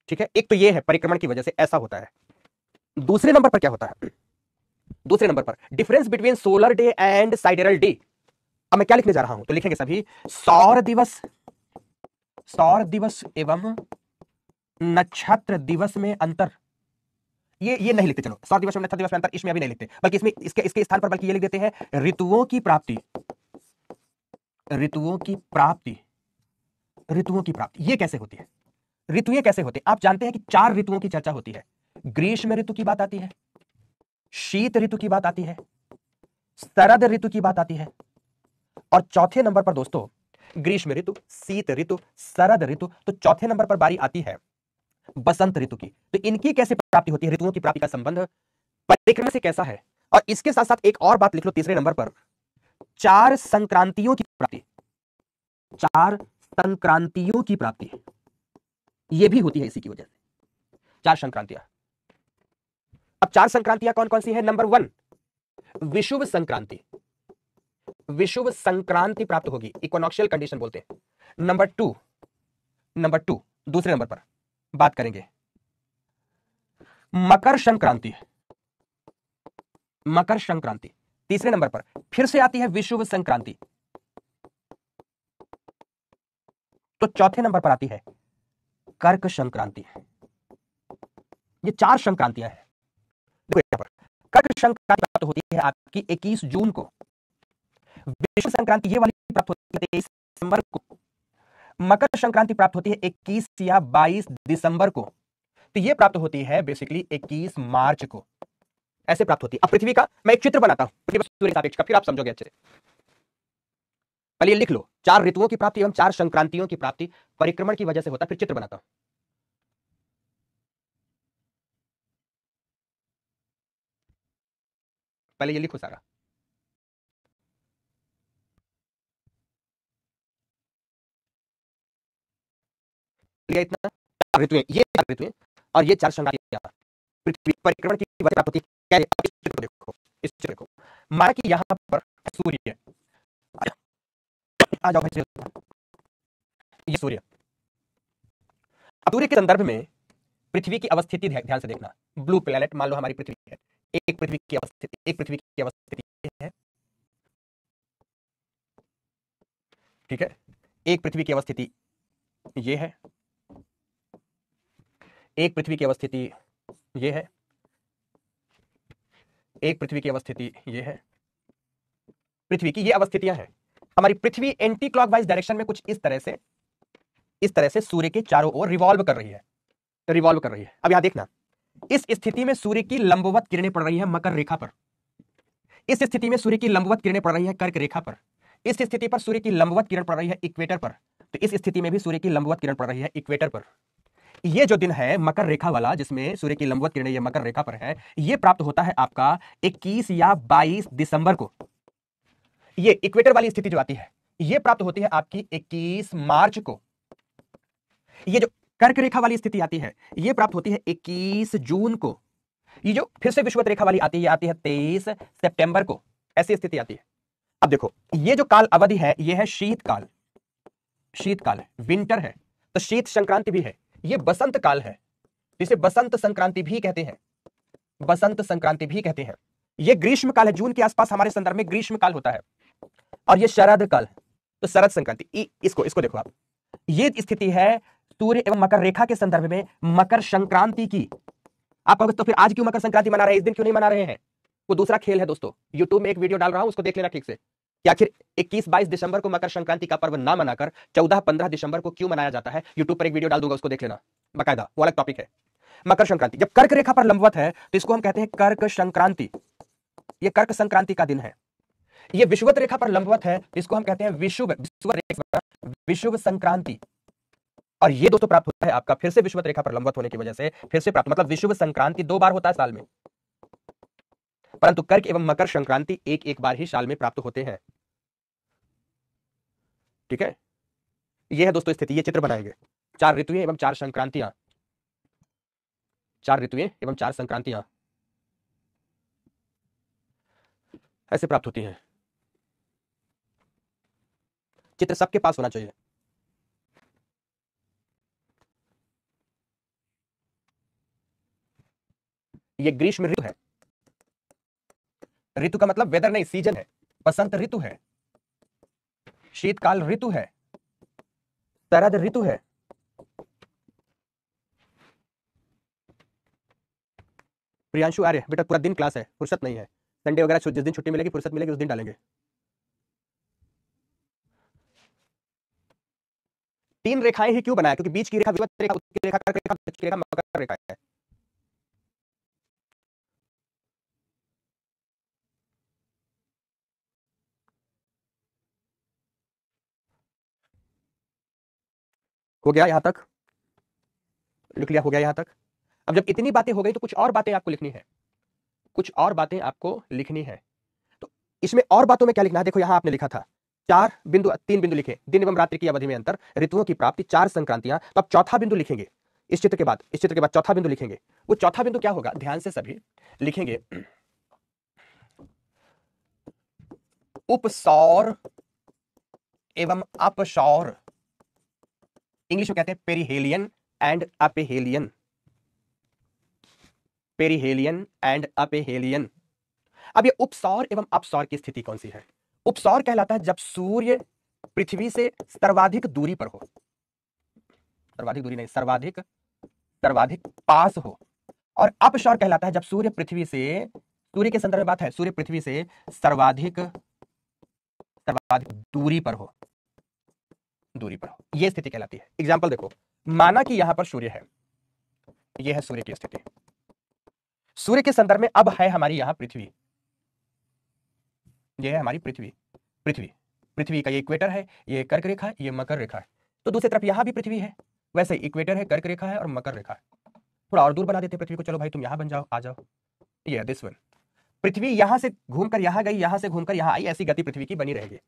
ठीक है, एक तो ये है परिक्रमण की वजह से ऐसा होता है। दूसरे नंबर पर क्या होता है? दूसरे नंबर पर difference between solar day and sidereal day. अब मैं क्या लिखने जा रहा हूं, तो लिखेंगे सभी सौर दिवस, सौर दिवस एवं नक्षत्र दिवस में अंतर। ये नहीं लिखते, चलो सौर दिवस में नक्षत्र दिवस में अंतर इसमें अभी नहीं लिखते, बल्कि इसमें इसके स्थान पर बल्कि ये लिख देते हैं ऋतुओं की प्राप्ति, ऋतुओं की प्राप्ति, ऋतुओं की प्राप्ति। ये कैसे होती है? ऋतुएं कैसे होते हैं? आप जानते हैं कि 4 ऋतुओं की चर्चा होती है। ग्रीष्म ऋतु की बात आती है, शीत ऋतु की बात आती है, शरद ऋतु की बात आती है, और चौथे नंबर पर दोस्तों ग्रीष्म ऋतु, शीत ऋतु, शरद ऋतु, तो चौथे नंबर पर बारी आती है बसंत ऋतु की। तो इनकी कैसे प्राप्ति होती है? ऋतुओं की प्राप्ति का संबंध परिक्रमण से कैसा है? और इसके साथ साथ एक और बात लिख लो तीसरे नंबर पर, 4 संक्रांतियों की प्राप्ति, 4 संक्रांतियों की प्राप्ति यह भी होती है इसी की वजह से। 4 संक्रांतियां। अब 4 संक्रांतियां कौन कौन सी है? नंबर 1 विषुव संक्रांति, विषुव संक्रांति प्राप्त होगी, इक्विनॉक्शियल कंडीशन बोलते हैं। नंबर 2, नंबर 2 दूसरे नंबर पर बात करेंगे मकर संक्रांति, मकर संक्रांति। तीसरे नंबर पर फिर से आती है विषुव संक्रांति। तो चौथे नंबर पर आती है कर्क संक्रांति। ये 4 संक्रांतियां हैं। देखो यहां पर कर्क संक्रांति प्राप्त होती है आपकी 21 जून को, विषुव संक्रांति ये वाली प्राप्त होती है 23 दिसंबर को, मकर संक्रांति प्राप्त होती है 21 या 22 दिसंबर को, तो ये प्राप्त होती है बेसिकली 21 मार्च को। ऐसे प्राप्त होती है। अब पृथ्वी का मैं एक चित्र बनाता हूं पृथ्वी सूर्य सापेक्ष का, फिर आप समझोगे अच्छे से। पहले ये लिख लो, 4 ऋतुओं की प्राप्ति एवं 4 संक्रांतियों की प्राप्ति परिक्रमण की वजह से होता है। फिर चित्र बनाता हूं। पहले ये लिखो सारा। लिया इतना, 4 ऋतुएं, ये 4 ऋतुएं और ये 4 संक्रांतियां पृथ्वी परिक्रमण की वजह प्राप्त होती है। इस चित्र को देखो, इस चित्र को माना कि यहां पर सूर्य है, आ जाओ भाई, ये सूर्य। अब सूर्य के संदर्भ में पृथ्वी की अवस्थिति ध्यान से देखना। ब्लू प्लैनेट मान लो हमारी पृथ्वी है, एक पृथ्वी की अवस्थिति है, ठीक है। एक पृथ्वी की अवस्थिति ये है, एक पृथ्वी की अवस्थिति ये है, एक पृथ्वी की अवस्थिति ये है। पृथ्वी की ये अवस्थितियां हैं। हमारी पृथ्वी एंटी क्लॉकवाइज डायरेक्शन में कुछ इस तरह से सूर्य के चारों ओर रिवॉल्व कर रही है, रिवॉल्व कर रही है। अब यहां देखना, इस स्थिति में सूर्य की लंबवत किरणें पड़ रही है मकर रेखा पर, इस स्थिति में सूर्य की लंबवत किरणें पड़ रही है कर्क रेखा पर, इस स्थिति पर सूर्य की लंबवत किरण पड़ रही है इक्वेटर पर, तो इस स्थिति में भी सूर्य की लंबवत किरण पड़ रही है इक्वेटर पर। ये जो दिन है मकर रेखा वाला, जिसमें सूर्य की लंबवत किरणें ये मकर रेखा पर है, ये प्राप्त होता है आपका 21 या 22 दिसंबर को। ये इक्वेटर वाली स्थिति जो आती है ये प्राप्त होती है आपकी 21 मार्च को। ये जो कर्क रेखा वाली स्थिति आती है ये प्राप्त होती है 21 जून को। ये जो फिर से विषुवत रेखा वाली आती है, ये आती है 23 सितंबर को। ऐसी स्थिति आती है। अब देखो, ये जो काल अवधि है ये है शीतकाल, शीतकाल है, विंटर है, तो शीत संक्रांति भी है। ये बसंत काल है, इसे बसंत संक्रांति भी कहते हैं, बसंत संक्रांति भी कहते हैं। ये ग्रीष्म काल है, जून के आसपास हमारे संदर्भ में ग्रीष्म काल होता है। और ये शरद काल है, तो शरद संक्रांति। इसको देखो आप, ये स्थिति है सूर्य एवं मकर रेखा के संदर्भ में मकर संक्रांति की। आप कहोगे तो फिर आज क्यों मकर संक्रांति मना रहे हैं, इस दिन क्यों नहीं मना रहे हैं? वो दूसरा खेल है दोस्तों, यूट्यूब में एक वीडियो डाल रहा हूं, उसको देख लेना ठीक से कि आखिर 21-22 दिसंबर को मकर संक्रांति का पर्व ना मनाकर 14-15 दिसंबर को क्यों मनाया जाता है। यूट्यूब पर एक वीडियो डाल दूंगा, उसको देख लेना बाकायदा, वो अलग टॉपिक है। मकर संक्रांति जब कर्क रेखा पर लंबवत है तो इसको हम कहते हैं कर्क संक्रांति। ये कर्क संक्रांति का दिन है। ये विषुवत रेखा पर लंबवत है, इसको हम कहते हैं विषुव संक्रांति। और ये दोस्तों प्राप्त होता है आपका फिर से विषुवत रेखा पर लंबवत होने की वजह से फिर से प्राप्त, मतलब विषुव संक्रांति 2 बार होता है साल में, परंतु कर्क एवं मकर संक्रांति एक बार ही साल में प्राप्त होते हैं। ठीक है, ये है दोस्तों स्थिति। ये चित्र बनाएंगे, 4 ऋतुएं एवं 4 संक्रांतियां, 4 ऋतुएं एवं 4 संक्रांतियां ऐसे प्राप्त होती हैं। चित्र सबके पास होना चाहिए। ये ग्रीष्म ऋतु है, ऋतु का मतलब वेदर नहीं, सीजन है। बसंत ऋतु है, शीतकाल ऋतु है, शरद ऋतु है, प्रियांशु आर्य बेटा पूरा दिन क्लास है, फुर्सत नहीं है। संडे वगैरह जिस दिन छुट्टी मिलेगी, फुर्सत मिलेगी, उस दिन डालेंगे। 3 रेखाएं ही क्यों बनाया? क्योंकि बीच की रेखा विषुवत रेखा, उसकी रेखा कर्क रेखा, बीच की रेखा मकर रेखा है। हो गया यहां तक? लिख लिया? हो गया यहां तक? अब जब इतनी बातें हो गई तो कुछ और बातें आपको लिखनी है, कुछ और बातें आपको लिखनी है। तो इसमें और बातों में क्या लिखना है? देखो यहां आपने लिखा था 3 बिंदु लिखे, दिन एवं रात्रि की अवधि में अंतर, ऋतुओं की प्राप्ति, 4 संक्रांतियां। तो अब चौथा बिंदु लिखेंगे इस चित्र के बाद, चौथा बिंदु लिखेंगे। वो चौथा बिंदु क्या होगा? ध्यान से सभी लिखेंगे, उपसौर एवं अपसौर। इंग्लिश में कहते हैं पेरिहेलियन एंड अपेहेलियन, पेरिहेलियन एंड अपेहेलियन। अब ये उपसौर एवं अपसौर की स्थिति कौन सी है? उपसौर कहलाता है जब सूर्य पृथ्वी से सर्वाधिक दूरी पर हो, सर्वाधिक दूरी नहीं, सर्वाधिक पास हो। और अपसौर कहलाता है जब सूर्य पृथ्वी से, सूर्य के संदर्भ में बात है, सूर्य पृथ्वी से सर्वाधिक दूरी पर हो, दूरी पर हो। यह स्थिति कहलाती है। एग्जाम्पल देखो, माना कि यहां पर सूर्य है, यह है सूर्य की स्थिति। सूर्य के संदर्भ में अब है हमारी यहां पृथ्वी, यह है हमारी पृथ्वी का ये इक्वेटर है, ये कर्क रेखा है, ये मकर रेखा है। तो दूसरी तरफ यहां भी पृथ्वी है, वैसे इक्वेटर है, कर्क रेखा है और मकर रेखा है। थोड़ा और दूर बना देते पृथ्वी को, चलो भाई तुम यहां बन जाओ, आ जाओ। ये है दिस वन। पृथ्वी यहां से घूमकर यहां गई, यहां से घूमकर यहां आई, ऐसी गति पृथ्वी की बनी रहेगी।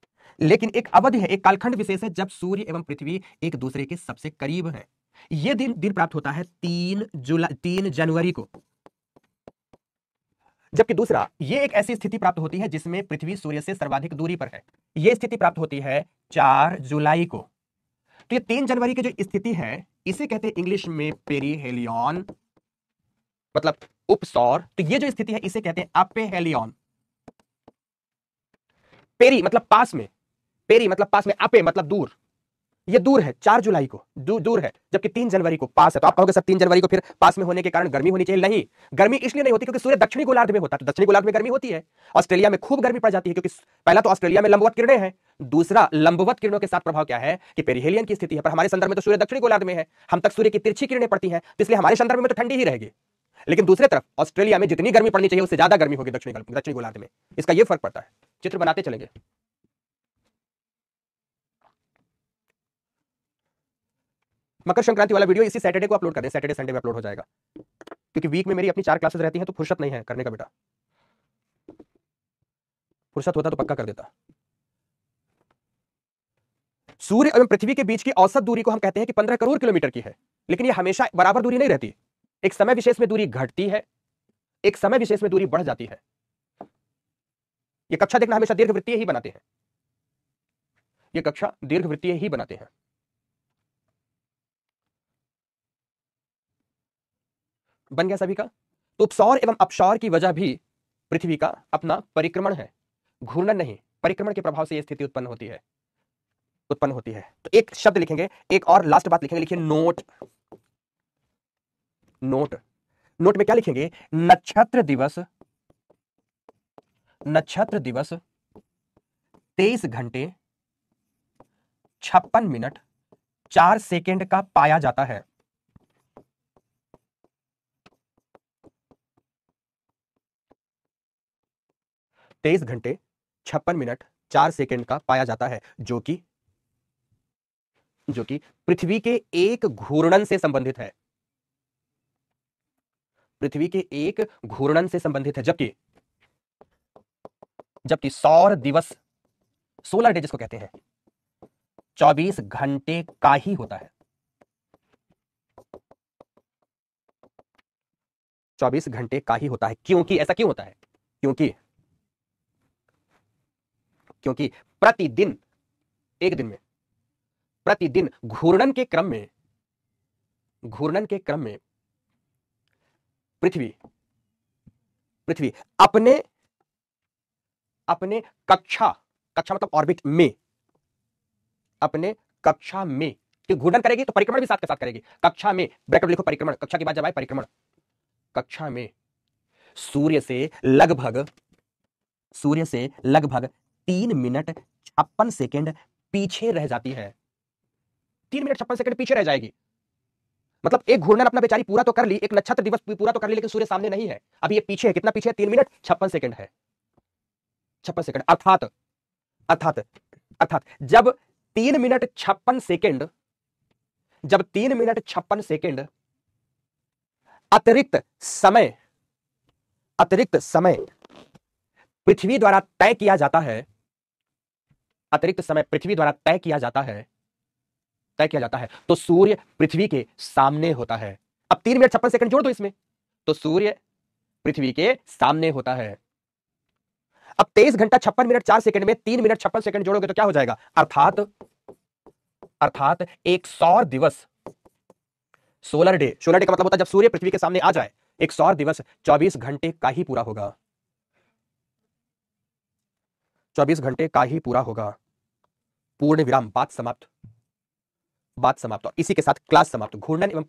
लेकिन एक अवधि है, एक कालखंड विशेष है जब सूर्य एवं पृथ्वी एक दूसरे के सबसे करीब हैं। यह दिन दिन प्राप्त होता है 3 जनवरी को। जबकि दूसरा, यह एक ऐसी स्थिति प्राप्त होती है जिसमें पृथ्वी सूर्य से सर्वाधिक दूरी पर है। यह स्थिति प्राप्त होती है 4 जुलाई को। तो ये 3 जनवरी की जो स्थिति है इसे कहते हैं इंग्लिश में पेरीहेलियन, मतलब उपसौर। तो ये जो स्थिति है इसे कहते हैं अपेहेलियन। पेरी मतलब पास में, पेरी मतलब पास में, अपे मतलब दूर। ये दूर है 4 जुलाई को, दूर है, जबकि 3 जनवरी को पास है। तो आप कहोगे सर 3 जनवरी को फिर पास में होने के कारण गर्मी होनी चाहिए। नहीं, गर्मी इसलिए नहीं होती क्योंकि सूर्य दक्षिणी गोलार्ध में होता है, तो दक्षिणी गोलार्ध में गर्मी होती है। ऑस्ट्रेलिया में खूब गर्मी पड़ जाती है क्योंकि पहला तो ऑस्ट्रेलिया में लंबवत किरणें हैं, दूसरा लंबवत किरणों के साथ प्रभाव क्या है कि पेरिहेलियन की स्थिति है। पर हमारे संदर्भ में तो सूर्य दक्षिणी गोलार्ध में है, हम तक सूर्य की तिरछी किरणें पड़ती हैं, तो इसलिए हमारे संदर्भ में तो ठंडी ही रहेगी। लेकिन दूसरी तरफ ऑस्ट्रेलिया में जितनी गर्मी पड़नी चाहिए उससे ज्यादा गर्मी होगी दक्षिणी गोलार्ध में। इसका यह फर्क पड़ता है। चित्र बनाते चलेंगे। मकर संक्रांति वाला वीडियो इसी सैटरडे को अपलोड कर दें, सैटरडे संडे में अपलोड हो जाएगा, क्योंकि वीक में मेरी अपनी 4 क्लासेस रहती हैं, तो फुर्सत नहीं है करने का बेटा। फुर्सत होता तो पक्का कर देता। सूर्य एवं पृथ्वी के बीच की औसत दूरी को हम कहते हैं कि 15 करोड़ किलोमीटर की है, लेकिन यह हमेशा बराबर दूरी नहीं रहती। एक समय विशेष में दूरी घटती है, एक समय विशेष में दूरी बढ़ जाती है। यह कक्षा देखना, हमेशा दीर्घवृत्तीय ही बनाते हैं, यह कक्षा दीर्घवृत्तीय ही बनाते हैं। बन गया सभी का। तो उपसौर एवं अपसौर की वजह भी पृथ्वी का अपना परिक्रमण है, घूर्णन नहीं, परिक्रमण के प्रभाव से यह स्थिति उत्पन्न होती है। तो एक शब्द लिखेंगे, एक और लास्ट बात लिखेंगे, लिखिए नोट। नोट में क्या लिखेंगे? नक्षत्र दिवस 23 घंटे 56 मिनट 4 सेकेंड का पाया जाता है। तेईस घंटे 56 मिनट 4 सेकेंड का पाया जाता है, जो कि पृथ्वी के एक घूर्णन से संबंधित है। पृथ्वी के एक घूर्णन से संबंधित है, जबकि सौर दिवस, सोलर डे जिसको कहते हैं, 24 घंटे का ही होता है। 24 घंटे का ही होता है। क्योंकि ऐसा क्यों होता है? क्योंकि प्रतिदिन, एक दिन में प्रतिदिन घूर्णन के क्रम में पृथ्वी अपने कक्षा मतलब ऑर्बिट में, अपने कक्षा में घूर्णन करेगी तो परिक्रमण भी साथ के साथ करेगी। कक्षा में, ब्रैकेट लिखो परिक्रमण, कक्षा के बाद जब आए परिक्रमण, कक्षा में सूर्य से लगभग 3 मिनट 56 सेकेंड पीछे रह जाती है। 3 मिनट 56 सेकेंड पीछे रह जाएगी। मतलब एक घूर्णन अपना बेचारी पूरा तो कर ली, एक नक्षत्र दिवस पूरा तो कर ली, लेकिन सूर्य सामने नहीं है, अभी ये पीछे है। कितना पीछे है? 3 मिनट 56 सेकेंड है। 56 सेकेंड अर्थात जब 3 मिनट 56 सेकेंड अतिरिक्त समय पृथ्वी द्वारा तय किया जाता है, तो सूर्य पृथ्वी के सामने होता है। अब 3 मिनट 56 सेकंड जोड़ दो इसमें, तो सूर्य पृथ्वी के सामने होता है। अब 23 घंटा 56 मिनट 4 सेकंड में 3 मिनट 56 सेकंड जोड़ोगे तो क्या हो जाएगा? अर्थात एक सौर दिवस, सोलर डे का मतलब होता है जब सूर्य पृथ्वी के सामने आ जाए। एक सौर दिवस 24 घंटे का ही पूरा होगा। 24 घंटे का ही पूरा होगा। पूर्ण विराम, बात समाप्त। और इसी के साथ क्लास समाप्त। घूर्णन एवं